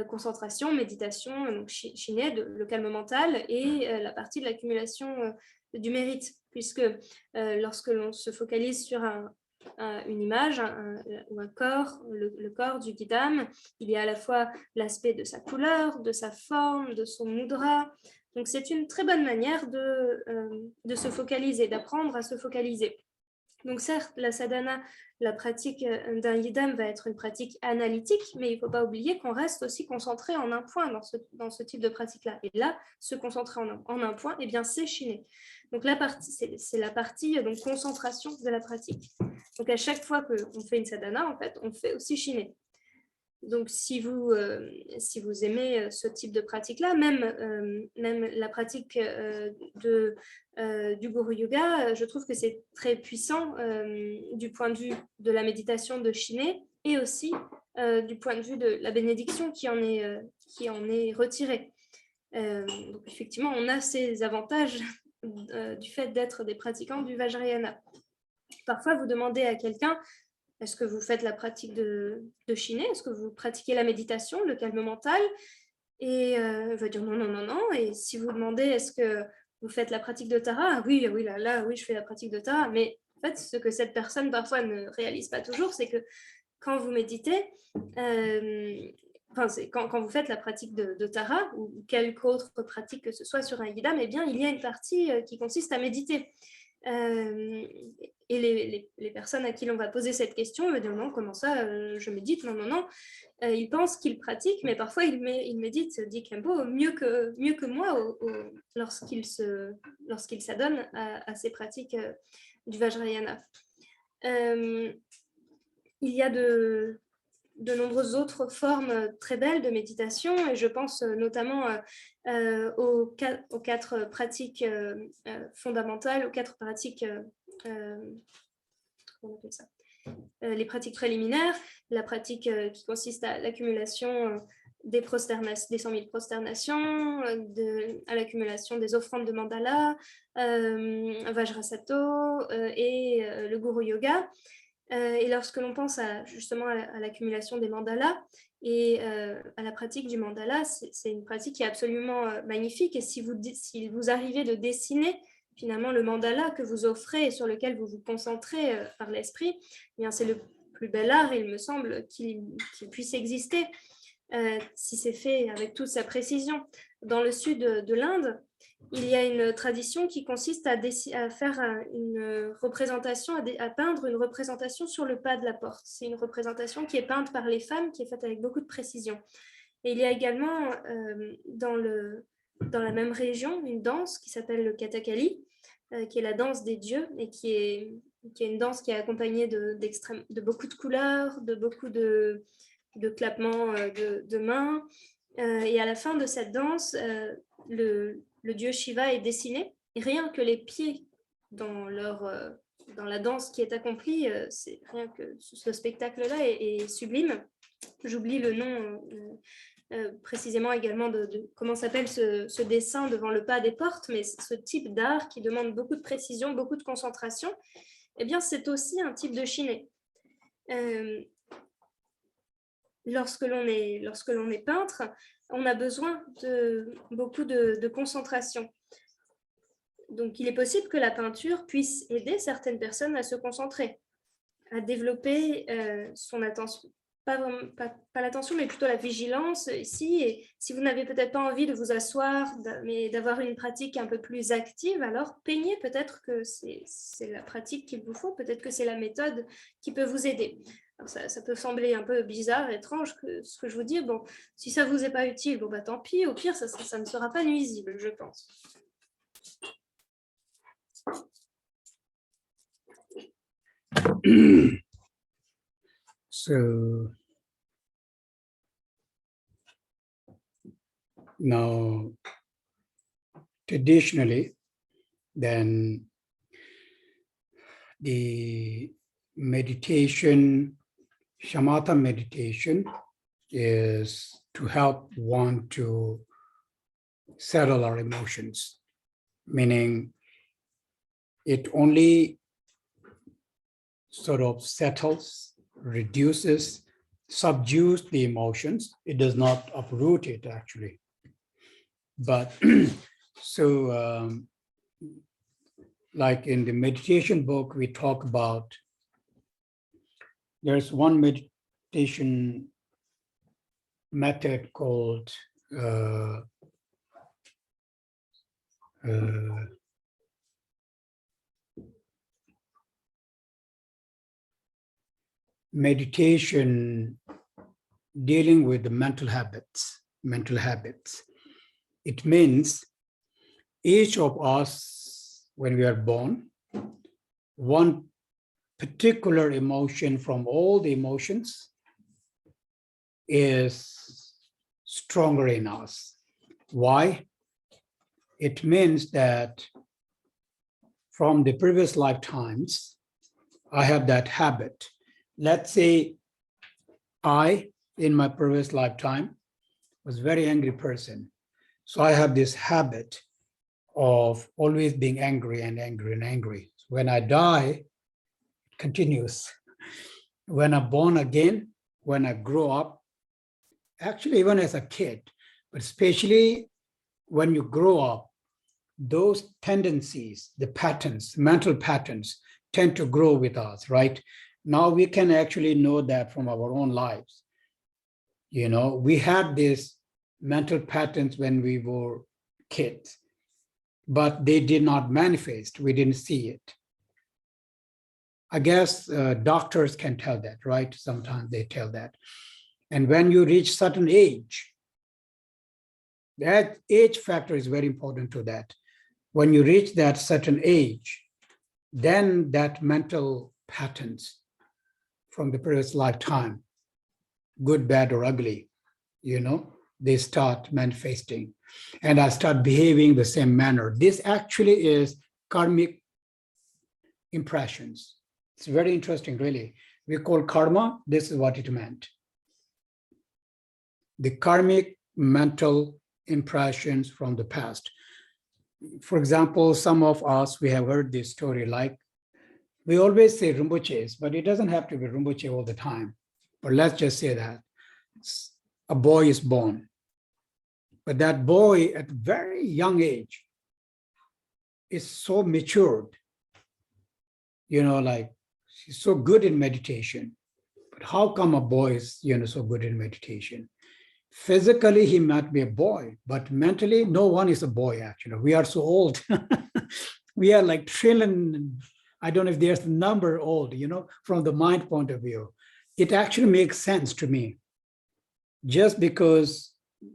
concentration, méditation, donc shiné, le calme mental, et la partie de l'accumulation du mérite, puisque lorsque l'on se focalise sur une image ou un corps, le corps du yidam, il y a à la fois l'aspect de sa couleur, de sa forme, de son mudra. Donc c'est une très bonne manière de se focaliser, d'apprendre à se focaliser. Donc certes, la sadhana, la pratique d'un yidam va être une pratique analytique, mais il ne faut pas oublier qu'on reste aussi concentré en un point dans ce type de pratique-là. Et là, se concentrer en un point, eh bien c'est shiné. Donc c'est la partie donc, concentration de la pratique. Donc à chaque fois qu'on fait une sadhana, en fait, on fait aussi shiné. Donc, si vous aimez ce type de pratique-là, même la pratique du Guru Yoga, je trouve que c'est très puissant du point de vue de la méditation de Shiné et aussi du point de vue de la bénédiction qui en est retirée. Donc, effectivement, on a ces avantages du fait d'être des pratiquants du Vajrayana. Parfois, vous demandez à quelqu'un: est-ce que vous faites la pratique de Shiné? Est-ce que vous pratiquez la méditation, le calme mental? Et il va dire non, non, non, non. Et si vous demandez est-ce que vous faites la pratique de Tara? Oui, oui, oui, je fais la pratique de Tara. Mais en fait, ce que cette personne parfois ne réalise pas toujours, c'est que quand vous méditez, quand vous faites la pratique de Tara ou quelque autre pratique que ce soit sur un yidam, eh bien, il y a une partie qui consiste à méditer. Et les personnes à qui l'on va poser cette question vont dire non, comment ça, je médite, non, non, non. Ils pensent qu'ils pratiquent, mais parfois ils méditent, dit Khempo, mieux que moi lorsqu'ils s'adonnent à ces pratiques du Vajrayana. Il y a de nombreuses autres formes très belles de méditation, et je pense notamment aux quatre pratiques fondamentales, aux quatre pratiques, comment on appelle ça, les pratiques préliminaires, la pratique qui consiste à l'accumulation des 100 000 prosternations, à l'accumulation des offrandes de mandala, Vajrasato et le Guru Yoga. Et lorsque l'on pense justement à l'accumulation des mandalas et à la pratique du mandala, c'est une pratique qui est absolument magnifique. Et si vous arrivez de dessiner finalement le mandala que vous offrez et sur lequel vous vous concentrez par l'esprit, eh bien c'est le plus bel art, il me semble, qu'il puisse exister si c'est fait avec toute sa précision. Dans le sud de l'Inde, il y a une tradition qui consiste à faire une représentation, à peindre une représentation sur le pas de la porte. C'est une représentation qui est peinte par les femmes, qui est faite avec beaucoup de précision. Et il y a également dans la même région une danse qui s'appelle le Kathakali, qui est la danse des dieux et qui est une danse qui est accompagnée de beaucoup de couleurs, de beaucoup de clappements de mains. Et à la fin de cette danse, le dieu Shiva est dessiné. Et rien que les pieds dans leur dans la danse qui est accomplie, c'est rien que ce spectacle-là est sublime. J'oublie le nom précisément également de comment s'appelle ce dessin devant le pas des portes, mais ce type d'art qui demande beaucoup de précision, beaucoup de concentration, eh bien c'est aussi un type de chiné. Lorsque l'on est peintre, on a besoin de beaucoup de concentration. Donc, il est possible que la peinture puisse aider certaines personnes à se concentrer, à développer son attention, pas l'attention, mais plutôt la vigilance ici. Et si vous n'avez peut-être pas envie de vous asseoir, mais d'avoir une pratique un peu plus active, alors peignez, peut-être que c'est la pratique qu'il vous faut, peut-être que c'est la méthode qui peut vous aider. Alors ça peut sembler un peu bizarre, étrange ce que je vous dis. Bon, si ça ne vous est pas utile, bon, bah, tant pis, au pire, ça ne sera pas nuisible, je pense. So now, traditionally, then the meditation, shamatha meditation, is to help one to settle our emotions, meaning it only sort of settles, reduces, subdues the emotions. It does not uproot it, actually. But so like in the meditation book, we talk about, there's one meditation method called meditation dealing with the mental habits. It means each of us, when we are born, one particular emotion from all the emotions is stronger in us. Why? It means that from the previous lifetimes, I have that habit. Let's say I, in my previous lifetime, was a very angry person. So I have this habit of always being angry and angry and angry. When I die, it continues. When I'm born again, when I grow up, actually even as a kid, but especially when you grow up, those tendencies, the patterns, mental patterns, tend to grow with us, right? Now we can actually know that from our own lives. You know, we had these mental patterns when we were kids, but they did not manifest. We didn't see it. I guess doctors can tell that, right? Sometimes they tell that. And when you reach certain age, that age factor is very important to that. When you reach that certain age, then that mental patterns from the previous lifetime, good, bad, or ugly, you know, they start manifesting. And I start behaving the same manner. This actually is karmic impressions. It's very interesting, really. We call karma, this is what it meant. The karmic mental impressions from the past. For example, some of us, we have heard this story, like we always say Rinpoches, but it doesn't have to be Rinpoche all the time. But let's just say that a boy is born. But that boy at a very young age is so matured, you know, like he's so good in meditation. But how come a boy is, you know, so good in meditation? Physically, he might be a boy, but mentally, no one is a boy, actually. We are so old. We are like trillion, I don't know if there's a number old, you know, from the mind point of view. It actually makes sense to me. Just because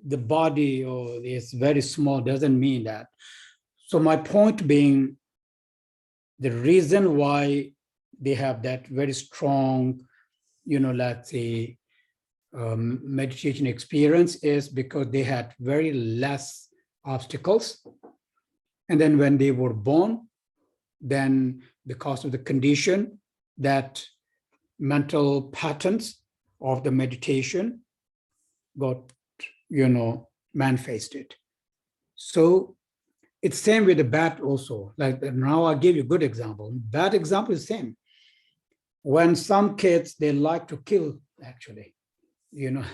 the body is very small doesn't mean that. So my point being, the reason why they have that very strong, you know, let's say, meditation experience is because they had very less obstacles. And then when they were born, then because of the condition that mental patterns of the meditation got, manifested. So it's same with the bad also. Like now I'll give you a good example. Bad example is same. When some kids, they like to kill, actually, no,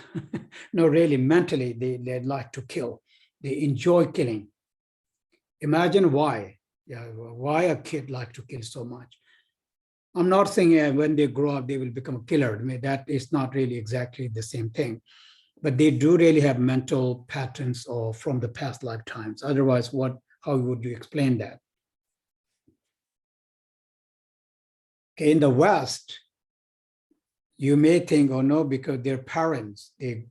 really mentally, they like to kill. They enjoy killing. Imagine why. Yeah, why a kid like to kill so much. I'm not saying when they grow up, they will become a killer. I mean, that is not really exactly the same thing. But they do really have mental patterns or from the past lifetimes. Otherwise, how would you explain that? Okay, in the West, you may think, oh no, because their parents, they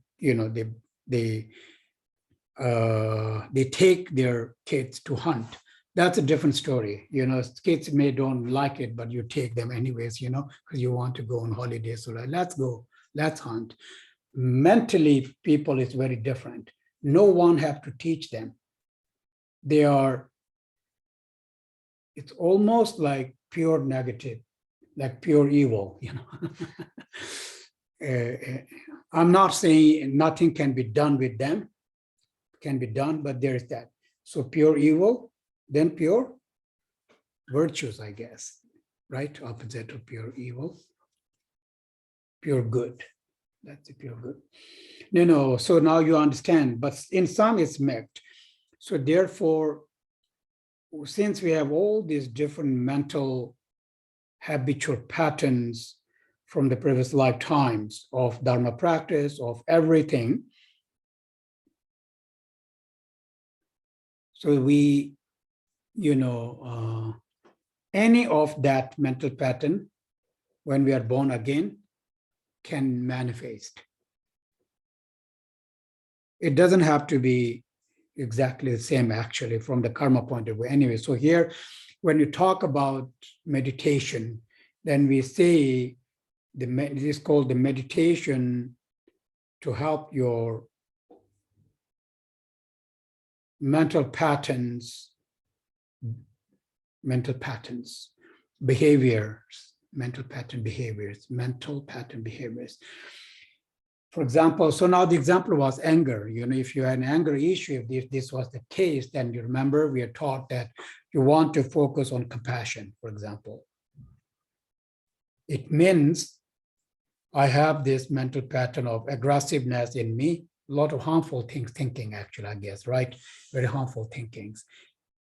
take their kids to hunt. That's a different story. Kids may don't like it, but you take them anyways, because you want to go on holiday. So like, let's go, let's hunt. Mentally, people is very different. No one have to teach them. It's almost like pure negative, like pure evil, I'm not saying nothing can be done with them, can be done, but there is that. So pure evil, then pure virtues, I guess, right? Opposite of pure evil, pure good. That's a pure good. No, so now you understand, but in some it's mixed. So therefore, since we have all these different mental habitual patterns from the previous lifetimes of Dharma practice, of everything, so we, any of that mental pattern, when we are born again, can manifest. It doesn't have to be exactly the same, actually, from the karma point of view. Anyway, so here, when you talk about meditation, then we say it is called the meditation to help your mental patterns, behaviors, mental pattern behaviors. For example, so now the example was anger. If you had an anger issue, if this was the case, then you remember we are taught that you want to focus on compassion, for example. It means I have this mental pattern of aggressiveness in me, a lot of harmful thinking, actually, I guess, right? Very harmful thinkings.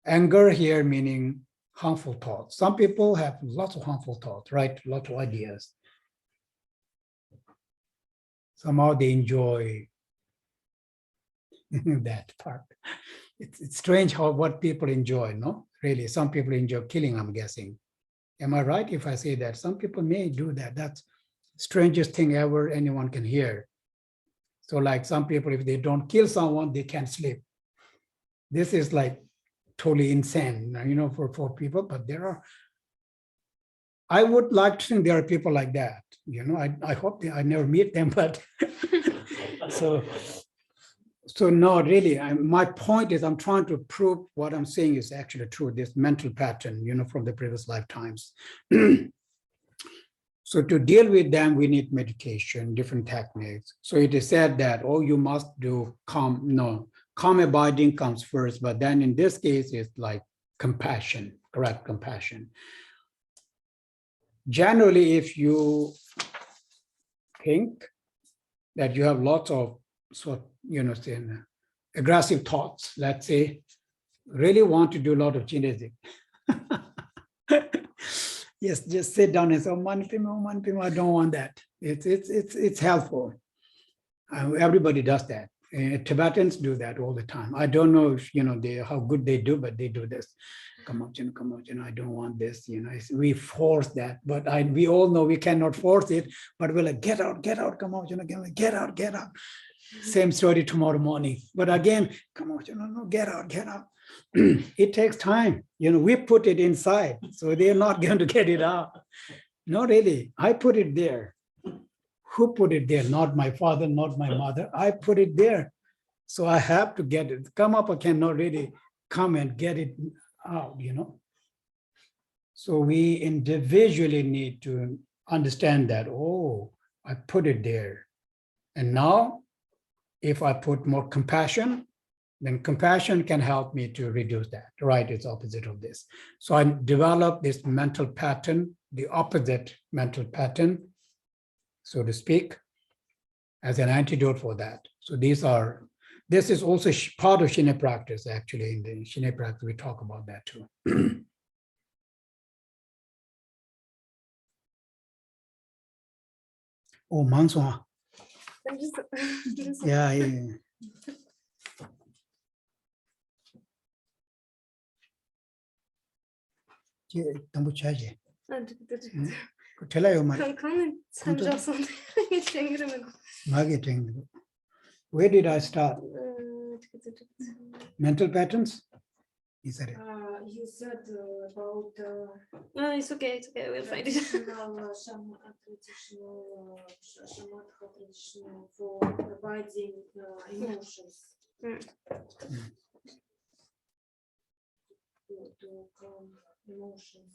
Anger here meaning harmful thoughts. Some people have lots of harmful thoughts, right? Lots of ideas. Somehow they enjoy that part. It's strange what people enjoy, no? Really, some people enjoy killing, I'm guessing. Am I right if I say that? Some people may do that. That's the strangest thing ever anyone can hear. So like some people, if they don't kill someone, they can't sleep. This is like totally insane, for people, but I would like to think there are people like that. I hope I never meet them, but so no, really, my point is I'm trying to prove what I'm saying is actually true, this mental pattern, from the previous lifetimes. So to deal with them, we need meditation, different techniques. So it is said that, you must do calm abiding comes first, but then in this case, it's like compassion, correct compassion. Generally, if you think that you have lots of aggressive thoughts, let's say, really want to do a lot of Chinesic. Yes, just sit down and say, Manipima, I don't want that. It's helpful. Everybody does that. Tibetans do that all the time. I don't know if how good they do, but they do this. Come on, I don't want this. We force that, but we all know we cannot force it. But we're like, get out, come on, get out. Same story tomorrow morning. But again, come on, no, get out. It takes time. We put it inside, so they're not going to get it out. No, really, I put it there. Who put it there? Not my father, not my mother. I put it there. So I have to get it. Come up, I cannot really come and get it out, So we individually need to understand that, oh, I put it there. And now, if I put more compassion, then compassion can help me to reduce that, right? It's opposite of this. So I develop this mental pattern, the opposite mental pattern, so to speak, as an antidote for that. So this is also part of Shine practice, actually. In the Shine practice, we talk about that too. Oh, Manswa. Yeah, yeah. Tambu chaje. Tell you my. Where did I start? Mental patterns? You said it. You said about No, it's okay, we'll find it. traditional traditional for providing emotions. To calm emotions.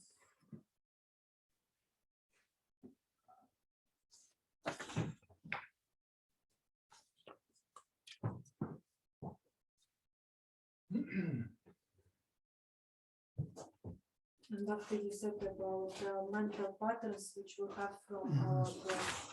And after you said about mental patterns which we have from our breath.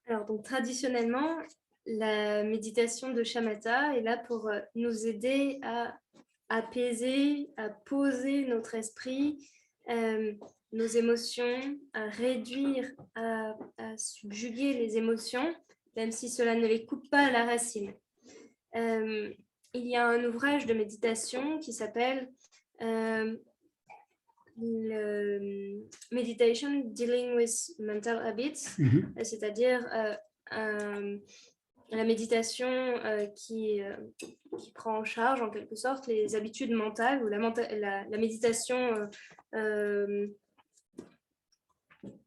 Alors, donc, traditionnellement, la méditation de shamatha est là pour nous aider à apaiser, à poser notre esprit, nos émotions, à réduire, à subjuguer les émotions, même si cela ne les coupe pas à la racine. Il y a un ouvrage de méditation qui s'appelle Meditation Dealing with Mental Habits, c'est-à-dire la méditation qui prend en charge en quelque sorte les habitudes mentales, ou la méditation,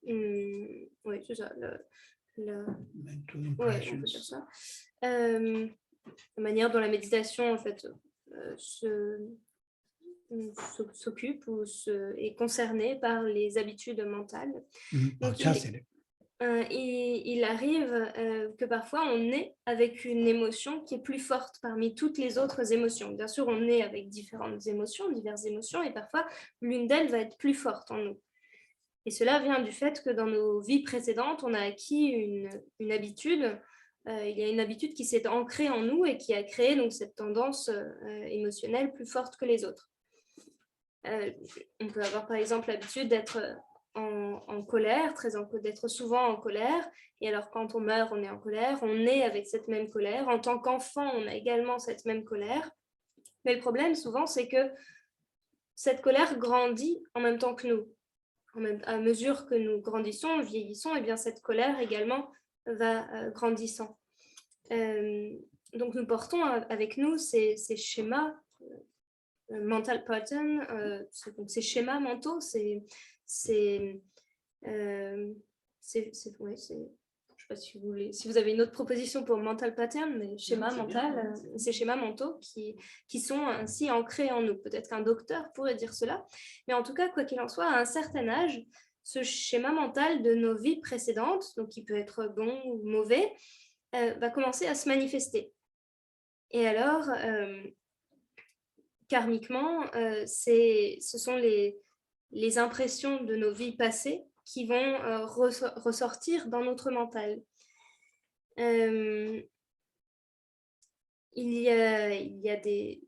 oui, c'est ça, ouais, on peut dire ça. La manière dont la méditation en fait s'occupe ou est concernée par les habitudes mentales. Donc, il arrive que parfois on est avec une émotion qui est plus forte parmi toutes les autres émotions. Bien sûr, on est avec diverses émotions, et parfois l'une d'elles va être plus forte en nous. Et cela vient du fait que dans nos vies précédentes, on a acquis une habitude. Il y a une habitude qui s'est ancrée en nous et qui a créé donc cette tendance émotionnelle plus forte que les autres. On peut avoir par exemple l'habitude d'être en colère, d'être souvent en colère, et alors quand on meurt, on est en colère, on est avec cette même colère. En tant qu'enfant, on a également cette même colère. Mais le problème souvent, c'est que cette colère grandit en même temps que nous. À mesure que nous grandissons, vieillissons, et bien cette colère également va grandissant. Donc nous portons avec nous ces schémas mental pattern, donc ces schémas mentaux, je ne sais pas si vous avez une autre proposition pour mental pattern, mais schéma mental, ces schémas mentaux qui sont ainsi ancrés en nous. Peut-être qu'un docteur pourrait dire cela, mais en tout cas, quoi qu'il en soit, à un certain âge, ce schéma mental de nos vies précédentes, donc qui peut être bon ou mauvais, va commencer à se manifester. Et alors, karmiquement, ce sont les impressions de nos vies passées qui vont ressortir dans notre mental. Il y a des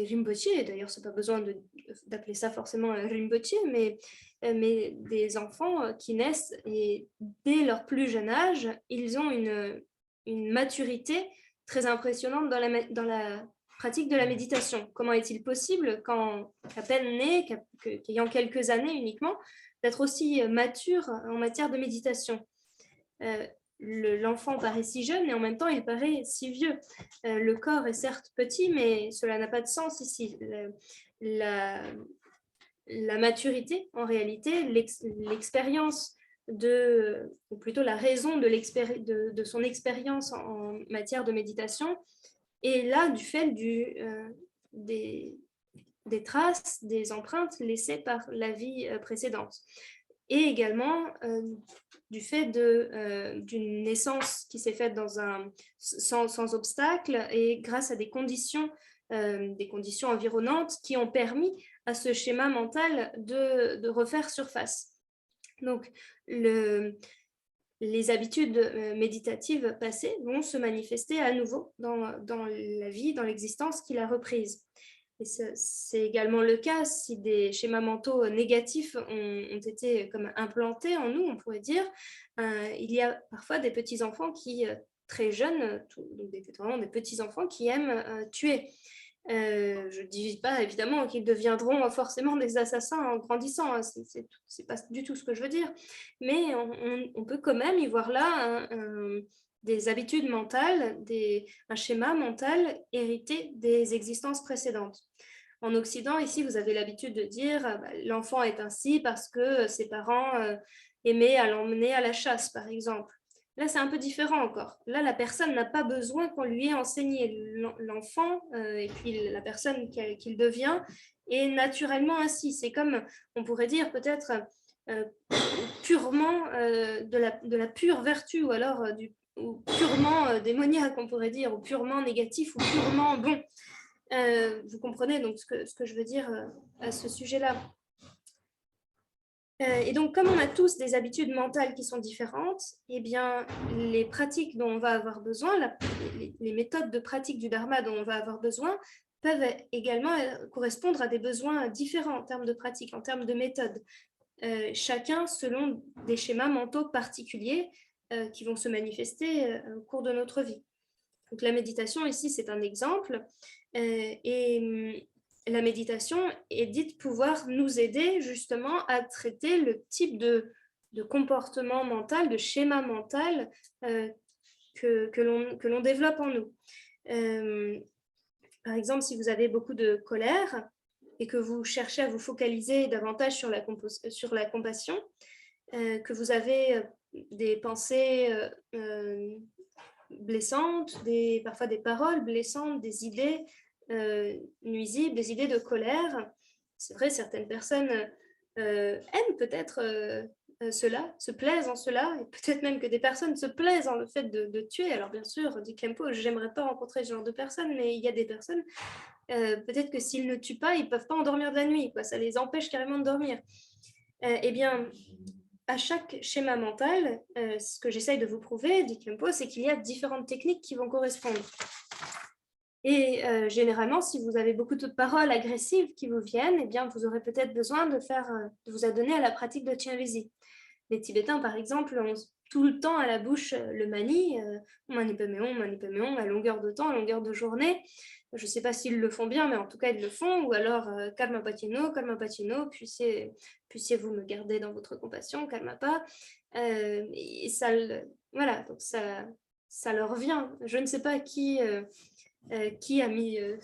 rinpoche, d'ailleurs c'est pas besoin d'appeler ça forcément un rinpoche, mais des enfants qui naissent et dès leur plus jeune âge, ils ont une maturité très impressionnante dans la pratique de la méditation. Comment est-il possible, quand à peine né, qu'ayant quelques années uniquement, d'être aussi mature en matière de méditation? L'enfant paraît si jeune et en même temps il paraît si vieux. Le corps est certes petit, mais cela n'a pas de sens ici. la maturité, en réalité, l'expérience ou plutôt la raison de son expérience en matière de méditation, est là du fait des traces, des empreintes laissées par la vie précédente. Et également du fait d'une naissance qui s'est faite sans obstacle et grâce à des conditions environnantes qui ont permis à ce schéma mental de refaire surface. Donc, les habitudes méditatives passées vont se manifester à nouveau dans la vie, dans l'existence qu'il a reprise. Et c'est également le cas si des schémas mentaux négatifs ont été comme implantés en nous, on pourrait dire. Il y a parfois des petits-enfants qui, très jeunes, vraiment des petits-enfants qui aiment tuer. Je ne dis pas évidemment qu'ils deviendront forcément des assassins en grandissant, hein, c'est pas du tout ce que je veux dire, mais on peut quand même y voir là des habitudes mentales, un schéma mental hérité des existences précédentes. En Occident, ici, vous avez l'habitude de dire l'enfant est ainsi parce que ses parents aimaient à l'emmener à la chasse, par exemple. Là, c'est un peu différent encore. Là, la personne n'a pas besoin qu'on lui ait enseigné. L'enfant et puis la personne qu'il devient est naturellement ainsi. C'est comme, on pourrait dire peut-être purement de la pure vertu ou alors ou purement démoniaque, on pourrait dire, ou purement négatif ou purement bon. Vous comprenez donc ce que je veux dire à ce sujet-là. Et donc, comme on a tous des habitudes mentales qui sont différentes, eh bien, les pratiques dont on va avoir besoin, les méthodes de pratique du Dharma dont on va avoir besoin, peuvent également correspondre à des besoins différents en termes de pratique, en termes de méthodes, chacun selon des schémas mentaux particuliers qui vont se manifester au cours de notre vie. Donc, la méditation, ici, c'est un exemple. Et la méditation est dite pouvoir nous aider justement à traiter le type de comportement mental, de schéma mental que l'on développe en nous. Par exemple, si vous avez beaucoup de colère et que vous cherchez à vous focaliser davantage sur la compassion, que vous avez des pensées blessantes, parfois des paroles blessantes, des idées nuisibles, des idées de colère. C'est vrai, certaines personnes aiment peut-être cela, se plaisent en cela, et peut-être même que des personnes se plaisent en le fait de tuer. Alors bien sûr, dit Khempo, j'aimerais pas rencontrer ce genre de personnes, mais il y a des personnes, peut-être que s'ils ne tuent pas, ils peuvent pas endormir de la nuit, quoi. Ça les empêche carrément de dormir. Eh bien, à chaque schéma mental, ce que j'essaye de vous prouver, dit Khempo, c'est qu'il y a différentes techniques qui vont correspondre. Et généralement, si vous avez beaucoup de paroles agressives qui vous viennent, eh bien, vous aurez peut-être besoin de vous adonner à la pratique de Tianvisi. Les Tibétains, par exemple, ont tout le temps à la bouche le mani, manipaméon, à longueur de temps, à longueur de journée. Je ne sais pas s'ils le font bien, mais en tout cas, ils le font. Ou alors, calma patino, puissiez-vous me garder dans votre compassion, calma pas. Et ça, voilà, donc ça leur vient. Je ne sais pas qui a mis, je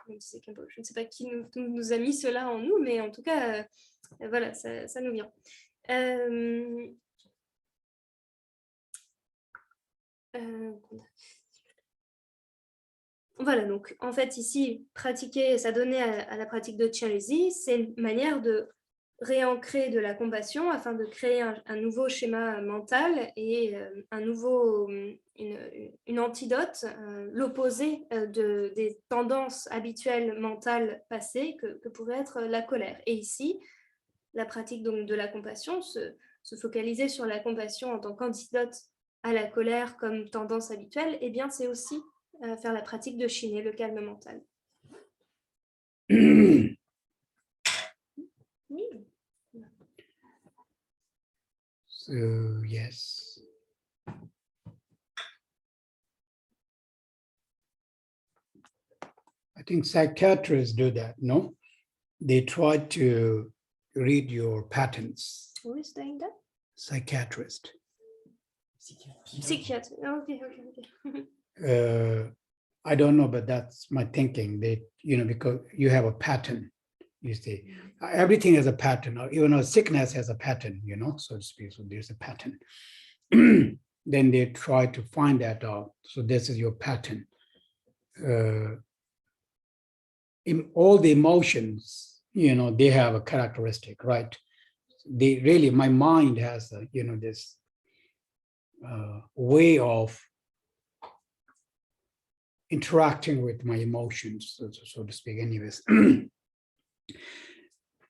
ne sais pas qui nous a mis cela en nous, mais en tout cas, voilà, ça nous vient. Voilà, donc en fait ici, pratiquer, s'adonner à la pratique de Tianlezi, c'est une manière de réancrer de la compassion afin de créer un nouveau schéma mental et une antidote, l'opposé des tendances habituelles mentales passées que pourrait être la colère. Et ici, la pratique donc de la compassion, se focaliser sur la compassion en tant qu'antidote à la colère comme tendance habituelle, eh bien c'est aussi faire la pratique de Shiné, le calme mental. So, yes. I think psychiatrists do that, no? They try to read your patterns. Who is doing that? Psychiatrist. Psychiatre. Okay. I don't know, but that's my thinking. They, because you have a pattern. You see, everything has a pattern, or even a sickness has a pattern, you know, so to speak. So there's a pattern. Then they try to find that out. So this is your pattern. In all the emotions, you know, they have a characteristic, right? They really, my mind has, you know, this way of interacting with my emotions, so to speak, anyways.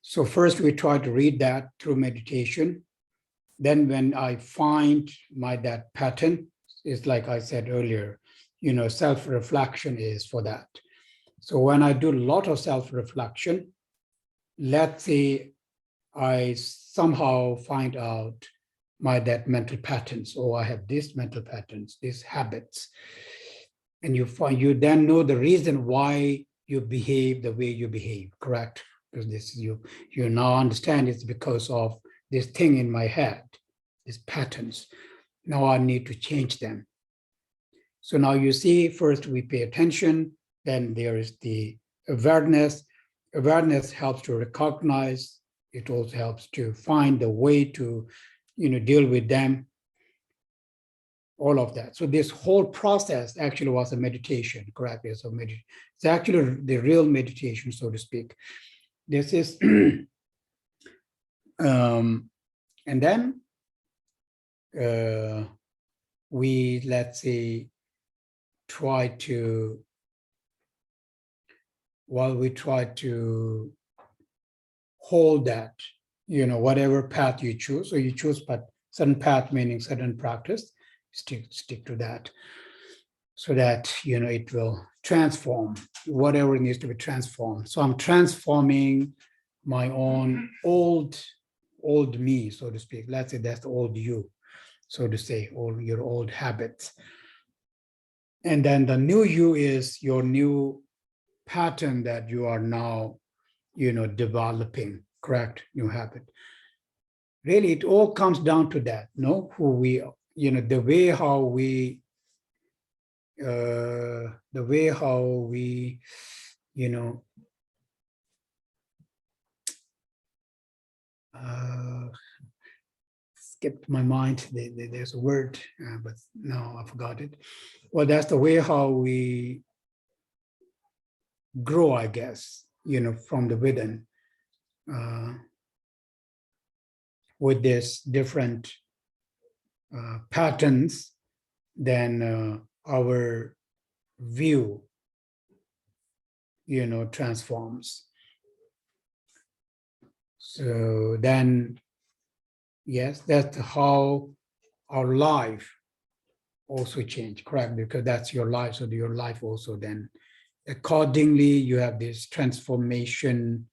So first we try to read that through meditation. Then when I find that pattern, it's like I said earlier, you know, self-reflection is for that. So when I do a lot of self-reflection, let's say I somehow find out that mental patterns, or I have these mental patterns, these habits. And you then know the reason why you behave the way you behave, correct? Because this you now understand it's because of this thing in my head, these patterns. Now I need to change them. So now you see, first we pay attention, then there is the awareness. Awareness helps to recognize. It also helps to find the way to, you know, deal with them. All of that. So this whole process actually was a meditation, correct? So it's actually the real meditation, so to speak. This is, and then we, let's say, try to hold that, you know, whatever path you choose. So you choose but certain path, meaning certain practice, stick to that, so that, you know, it will transform whatever needs to be transformed. So I'm transforming my own old me, so to speak. Let's say that's the old you, so to say, or your old habits. And then the new you is your new pattern that you are now, you know, developing, correct? New habit. Really, it all comes down to that, no? Who we, you know, the way how we, you know, skipped my mind. There's a word, but no, I forgot it. Well, that's the way how we grow, I guess, you know, from the within, with this different patterns, then our view, you know, transforms. So then, yes, that's how our life also change, correct? Because that's your life, so your life also then, accordingly, you have this transformation.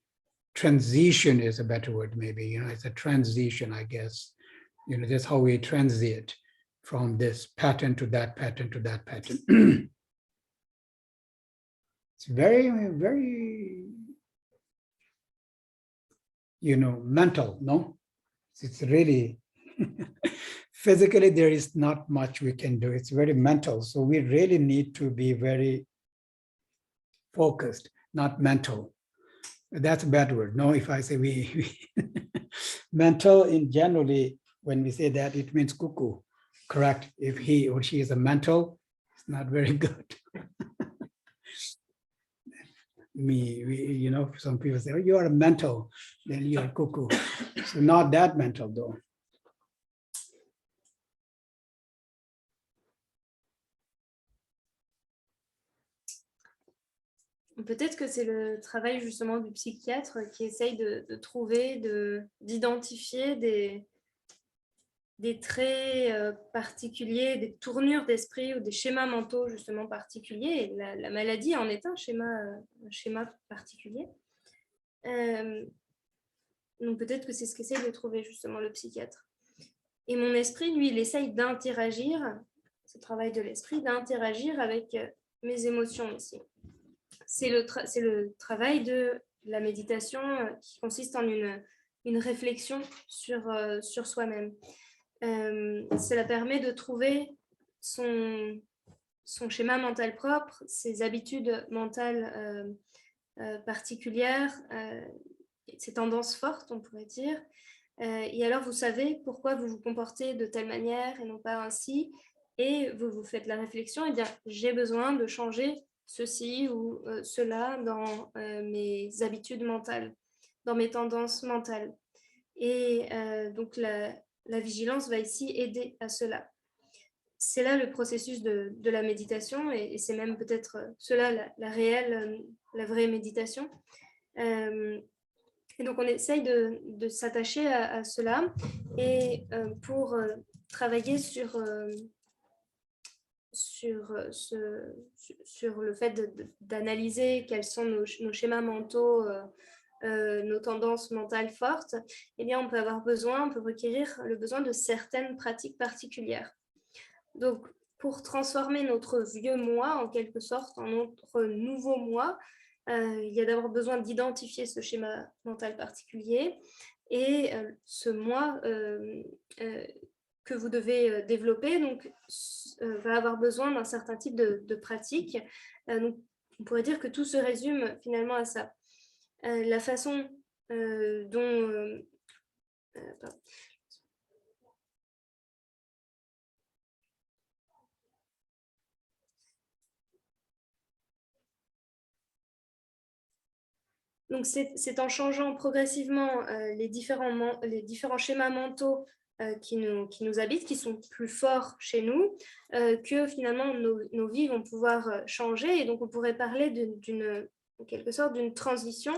Transition is a better word, maybe, you know, it's a transition, I guess. You know, that's how we transit from this pattern to that pattern to that pattern. It's very, very, you know, mental, no? It's really, physically, there is not much we can do. It's very mental. So we really need to be very focused, not mental. That's a bad word. No, if I say we mental in generally, when we say that, it means cuckoo, correct? If he or she is a mental, it's not very good. You know, some people say, oh, you are a mental, then you are cuckoo. So not that mental though. Peut-être que c'est le travail justement du psychiatre qui essaye de trouver, d'identifier des traits particuliers, des tournures d'esprit ou des schémas mentaux justement particuliers. Et la maladie en est un schéma particulier. Donc peut-être que c'est ce qu'essaye de trouver justement le psychiatre. Et mon esprit, lui, il essaye d'interagir, ce travail de l'esprit, d'interagir avec mes émotions ici. C'est le travail de la méditation qui consiste en une réflexion sur soi-même. Cela permet de trouver son schéma mental propre, ses habitudes mentales particulières, ces tendances fortes, on pourrait dire. Et alors, vous savez pourquoi vous vous comportez de telle manière et non pas ainsi. Et vous vous faites la réflexion et dire, j'ai besoin de changer ceci ou cela dans mes habitudes mentales, dans mes tendances mentales. Et donc, la vigilance va ici aider à cela. C'est là le processus de la méditation et c'est même peut-être cela la vraie méditation. Et donc, on essaye de s'attacher à cela et pour travailler sur le fait d'analyser quels sont nos schémas mentaux, nos tendances mentales fortes, eh bien, on peut requérir le besoin de certaines pratiques particulières. Donc, pour transformer notre vieux moi, en quelque sorte, en notre nouveau moi, il y a d'abord besoin d'identifier ce schéma mental particulier et ce moi que vous devez développer donc, va avoir besoin d'un certain type de pratique. Donc, on pourrait dire que tout se résume finalement à ça. La façon dont... Donc, c'est en changeant progressivement les différents schémas mentaux qui nous habitent, qui sont plus forts chez nous, que finalement nos vies vont pouvoir changer. Et donc, on pourrait parler en quelque sorte d'une transition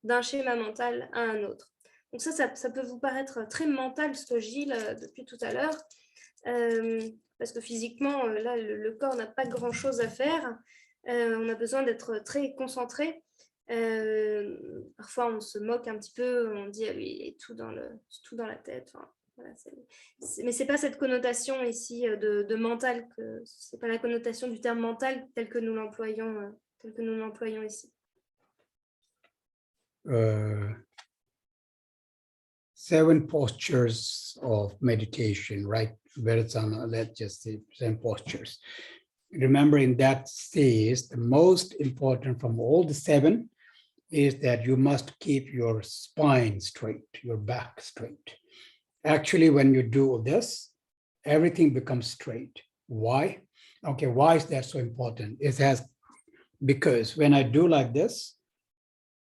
d'un schéma mental à un autre. Donc ça peut vous paraître très mental ce que je dis là, depuis tout à l'heure, parce que physiquement, là, le corps n'a pas grand-chose à faire. On a besoin d'être très concentré. Parfois on se moque un petit peu, on dit lui il est tout dans la tête. Enfin, voilà, mais c'est pas cette connotation ici de mental, c'est pas la connotation du terme mental tel que nous l'employons ici. 7 postures of meditation, right? Vedasana, let's just say 7 postures. Remember, in that stage, the most important from all the 7 is that you must keep your spine straight, your back straight. Actually, when you do this, everything becomes straight. Why? Okay, why is that so important? Because when I do like this,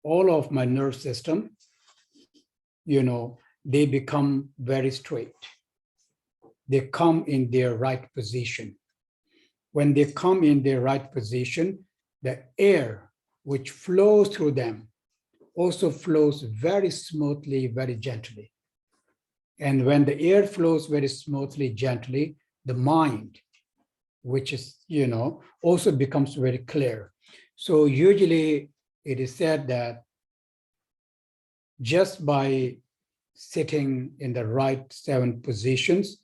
all of my nerve system, they become very straight. They come in their right position. When they come in their right position, the air which flows through them also flows very smoothly, very gently. And when the air flows very smoothly, gently, the mind, which is, also becomes very clear. So usually it is said that just by sitting in the right 7 positions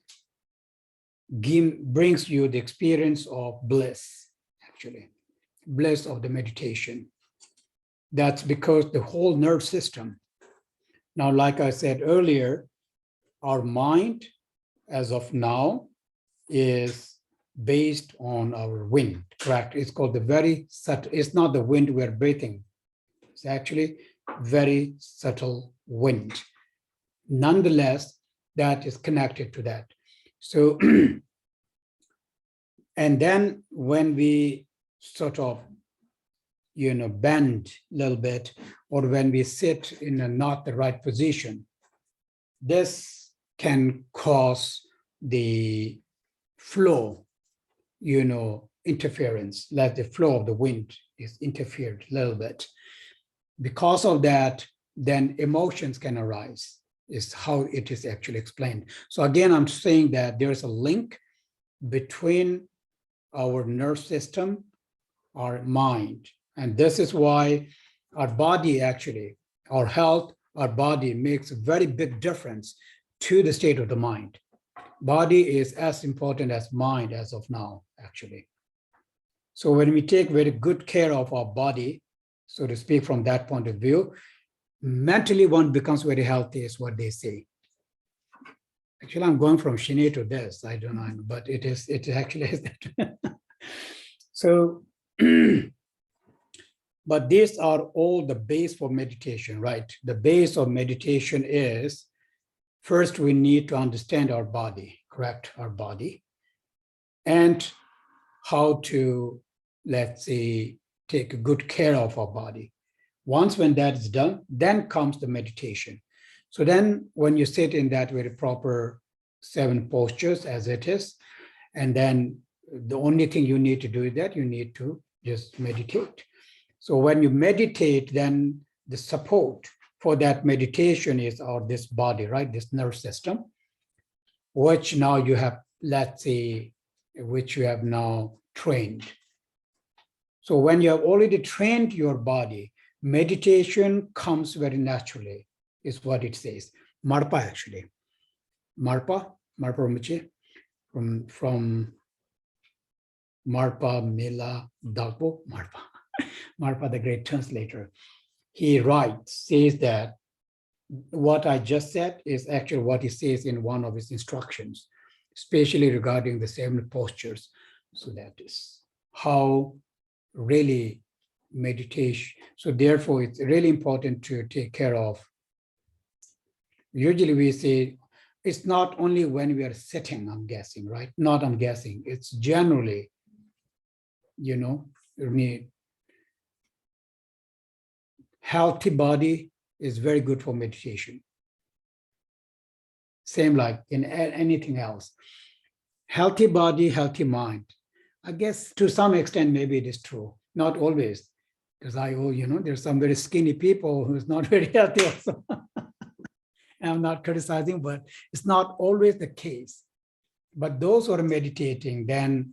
brings you the experience of bliss, actually. Bliss of the meditation. That's because the whole nerve system. Now, like I said earlier, our mind, as of now, is based on our wind, correct? It's called the very subtle, it's not the wind we're breathing. It's actually very subtle wind. Nonetheless, that is connected to that. So, and then when we sort of, bend a little bit, or when we sit in not the right position, this can cause the flow, interference, like the flow of the wind is interfered a little bit. Because of that, then emotions can arise, is how it is actually explained. So again, I'm saying that there's a link between our nerve system, our mind. And this is why our body actually, our health, our body makes a very big difference to the state of the mind. Body is as important as mind as of now, actually. So when we take very good care of our body, so to speak, from that point of view, mentally one becomes very healthy, is what they say. Actually, I'm going from Shine to this, I don't know, but it actually is that. So But these are all the base for meditation, right? The base of meditation is, first we need to understand our body, correct? Our body, and how to, let's say, take good care of our body. Once when that is done, then comes the meditation. So then when you sit in that very proper 7 postures as it is, and then the only thing you need to do is that you need to just meditate. So when you meditate, then the support for that meditation is this body, right? This nerve system, which now you have, let's say, which you have now trained. So when you have already trained your body, meditation comes very naturally, is what it says. Marpa, actually. Marpa Michi, from Marpa Mela Dalpo, Marpa, the great translator. He says that what I just said is actually what he says in one of his instructions, especially regarding the 7 postures. So that is how really meditation. So therefore, it's really important to take care of. Usually we say, it's not only when we are sitting, I'm guessing, right? Not I'm guessing, it's generally, you need healthy body is very good for meditation. Same like in anything else. Healthy body, healthy mind. I guess to some extent, maybe it is true. Not always, because there's some very skinny people who's not very healthy also. I'm not criticizing, but it's not always the case. But those who are meditating, then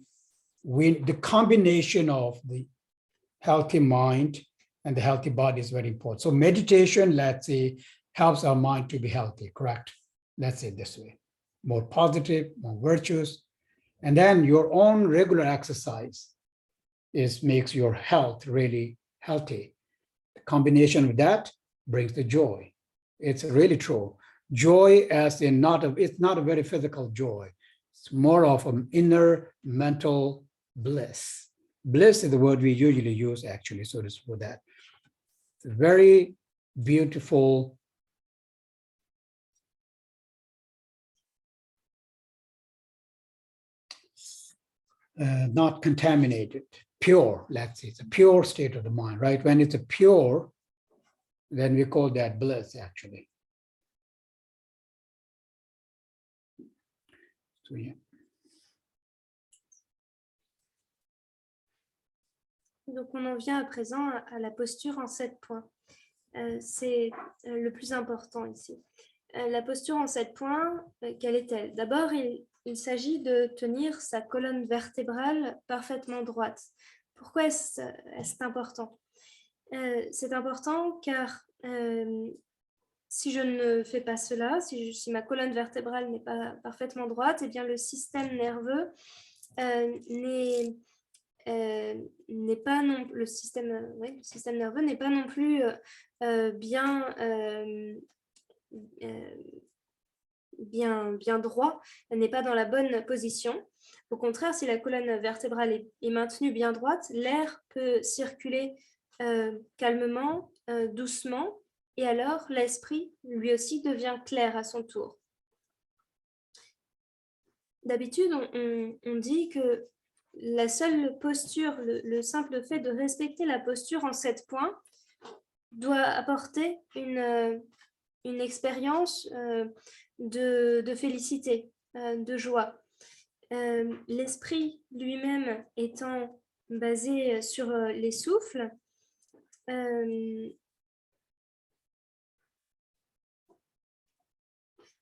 the combination of the healthy mind and the healthy body is very important. So meditation, let's say, helps our mind to be healthy, correct? Let's say it this way, more positive, more virtuous. And then your own regular exercise makes your health really healthy. The combination of that brings the joy. It's really true. Joy as in it's not a very physical joy. It's more of an inner mental bliss. Bliss is the word we usually use actually, so it's for that. It's a very beautiful not contaminated, pure, let's say. It's a pure state of the mind, right? When it's a pure, then we call that bliss, actually. So, yeah. Donc, on en vient à présent à la posture en 7 points. C'est le plus important ici. La posture en 7 points, quelle est-elle? D'abord, il s'agit de tenir sa colonne vertébrale parfaitement droite. Pourquoi est-ce important? C'est important car si je ne fais pas cela, si ma colonne vertébrale n'est pas parfaitement droite, eh bien le système nerveux le système nerveux n'est pas non plus bien droit, n'est pas dans la bonne position. Au contraire, si la colonne vertébrale est maintenue bien droite, l'air peut circuler calmement, doucement, et alors l'esprit, lui aussi, devient clair à son tour. D'habitude, on dit que la seule posture, le simple fait de respecter la posture en 7 points doit apporter une expérience de félicité, de joie. L'esprit lui-même étant basé sur les souffles,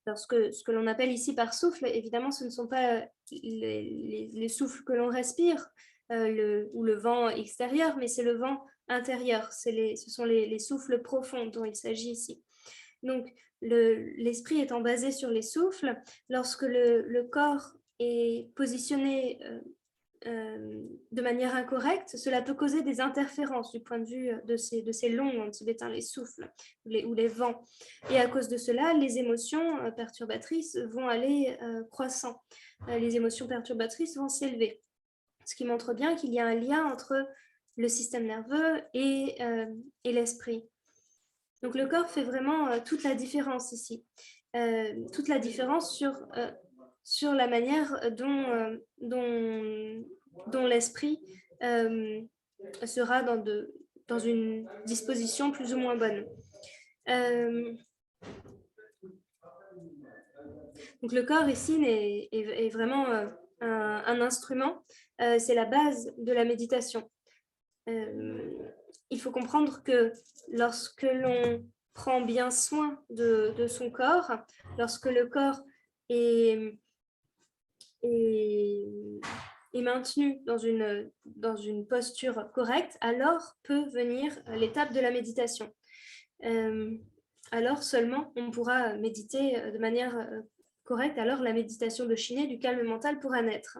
alors ce que l'on appelle ici par souffle, évidemment, ce ne sont pas les souffles que l'on respire ou le vent extérieur, mais c'est le vent intérieur. Ce sont les souffles profonds dont il s'agit ici. Donc, l'esprit étant basé sur les souffles, lorsque le corps est positionné de manière incorrecte, cela peut causer des interférences du point de vue de ces longs en tibétain, les souffles ou les vents. Et à cause de cela, les émotions perturbatrices vont aller croissant. Les émotions perturbatrices vont s'élever. Ce qui montre bien qu'il y a un lien entre le système nerveux et l'esprit. Donc le corps fait vraiment toute la différence ici. Toute la différence sur la manière dont l'esprit sera dans une disposition plus ou moins bonne. Donc le corps ici est vraiment un instrument, c'est la base de la méditation. Il faut comprendre que lorsque l'on prend bien soin de son corps, lorsque le corps est maintenu dans une posture correcte, alors peut venir l'étape de la méditation. Alors seulement on pourra méditer de manière correcte, alors la méditation de Shiné, du calme mental, pourra naître.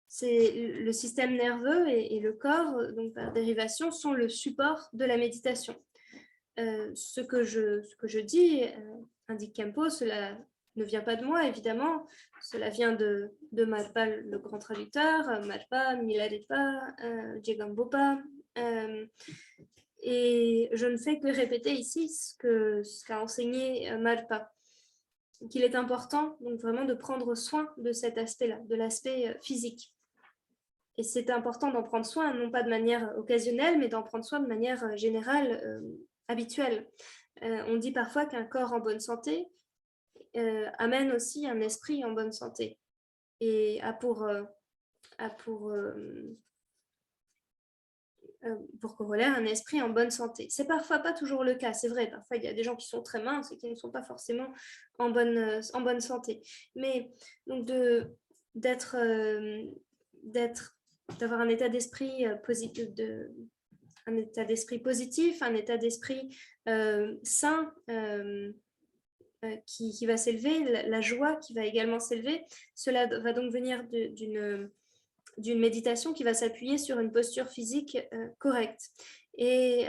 C'est le système nerveux et le corps, donc par dérivation, sont le support de la méditation. Ce que je dis, indique Khempo, cela ne vient pas de moi, évidemment. Cela vient de Malpa, le grand traducteur, Malpa, Milarepa, Djegambopa. Et je ne fais que répéter ici ce qu'a enseigné Malpa, qu'il est important donc vraiment de prendre soin de cet aspect-là, de l'aspect physique. Et c'est important d'en prendre soin, non pas de manière occasionnelle, mais d'en prendre soin de manière générale, habituelle. On dit parfois qu'un corps en bonne santé amène aussi un esprit en bonne santé et a pour corollaire un esprit en bonne santé. C'est parfois pas toujours le cas, c'est vrai. Parfois, il y a des gens qui sont très minces et qui ne sont pas forcément en bonne santé. Mais donc d'avoir un état d'esprit positif, un état d'esprit positif, un état d'esprit sain qui va s'élever, la joie qui va également s'élever. Cela va donc venir d'une méditation qui va s'appuyer sur une posture physique correcte. Et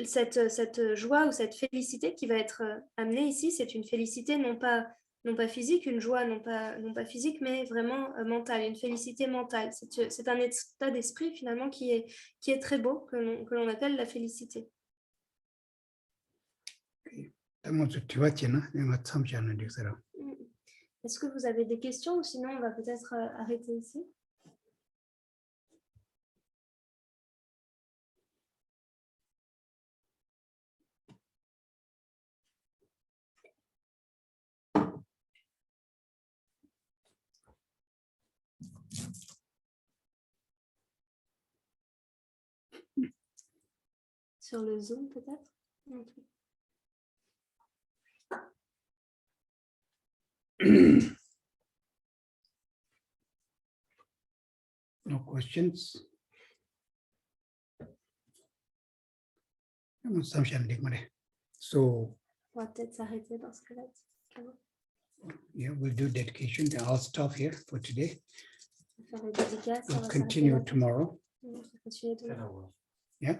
cette joie ou cette félicité qui va être amenée ici, c'est une félicité non pas physique, une joie non pas physique, mais vraiment mentale, une félicité mentale. C'est un état d'esprit finalement qui est très beau, que l'on appelle la félicité. Est-ce que vous avez des questions ou sinon on va peut-être arrêter ici? Sur le Zoom peut-être? No questions? So, on va peut-être s'arrêter dans ce cas-là. Yeah, we'll do dedication. I'll stop here for today. Faire les dédicaces, on We'll va continue s'arrêter là. tomorrow. On va continuer demain. Yeah.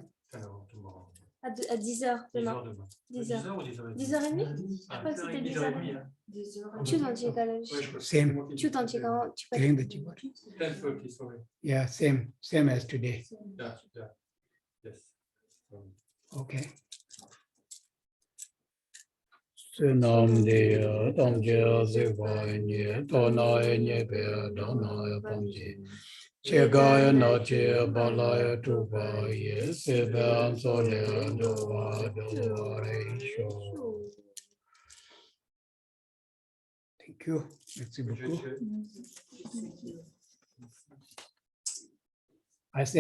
À 10h demain. 10h. ou 10h30? 10h30? Je crois que c'était 10h30. 10h. Tu t'en dis calage. Same. Tu t'en dis quand tu During the Chibar. 10:30, sorry. Yeah, same as today. Yeah, yes. Okay. Nam de tamje zewa nye tona nye be dana pamje chegaya na che balaya tuba ye seba sole do re sho. Thank you. Merci beaucoup. I say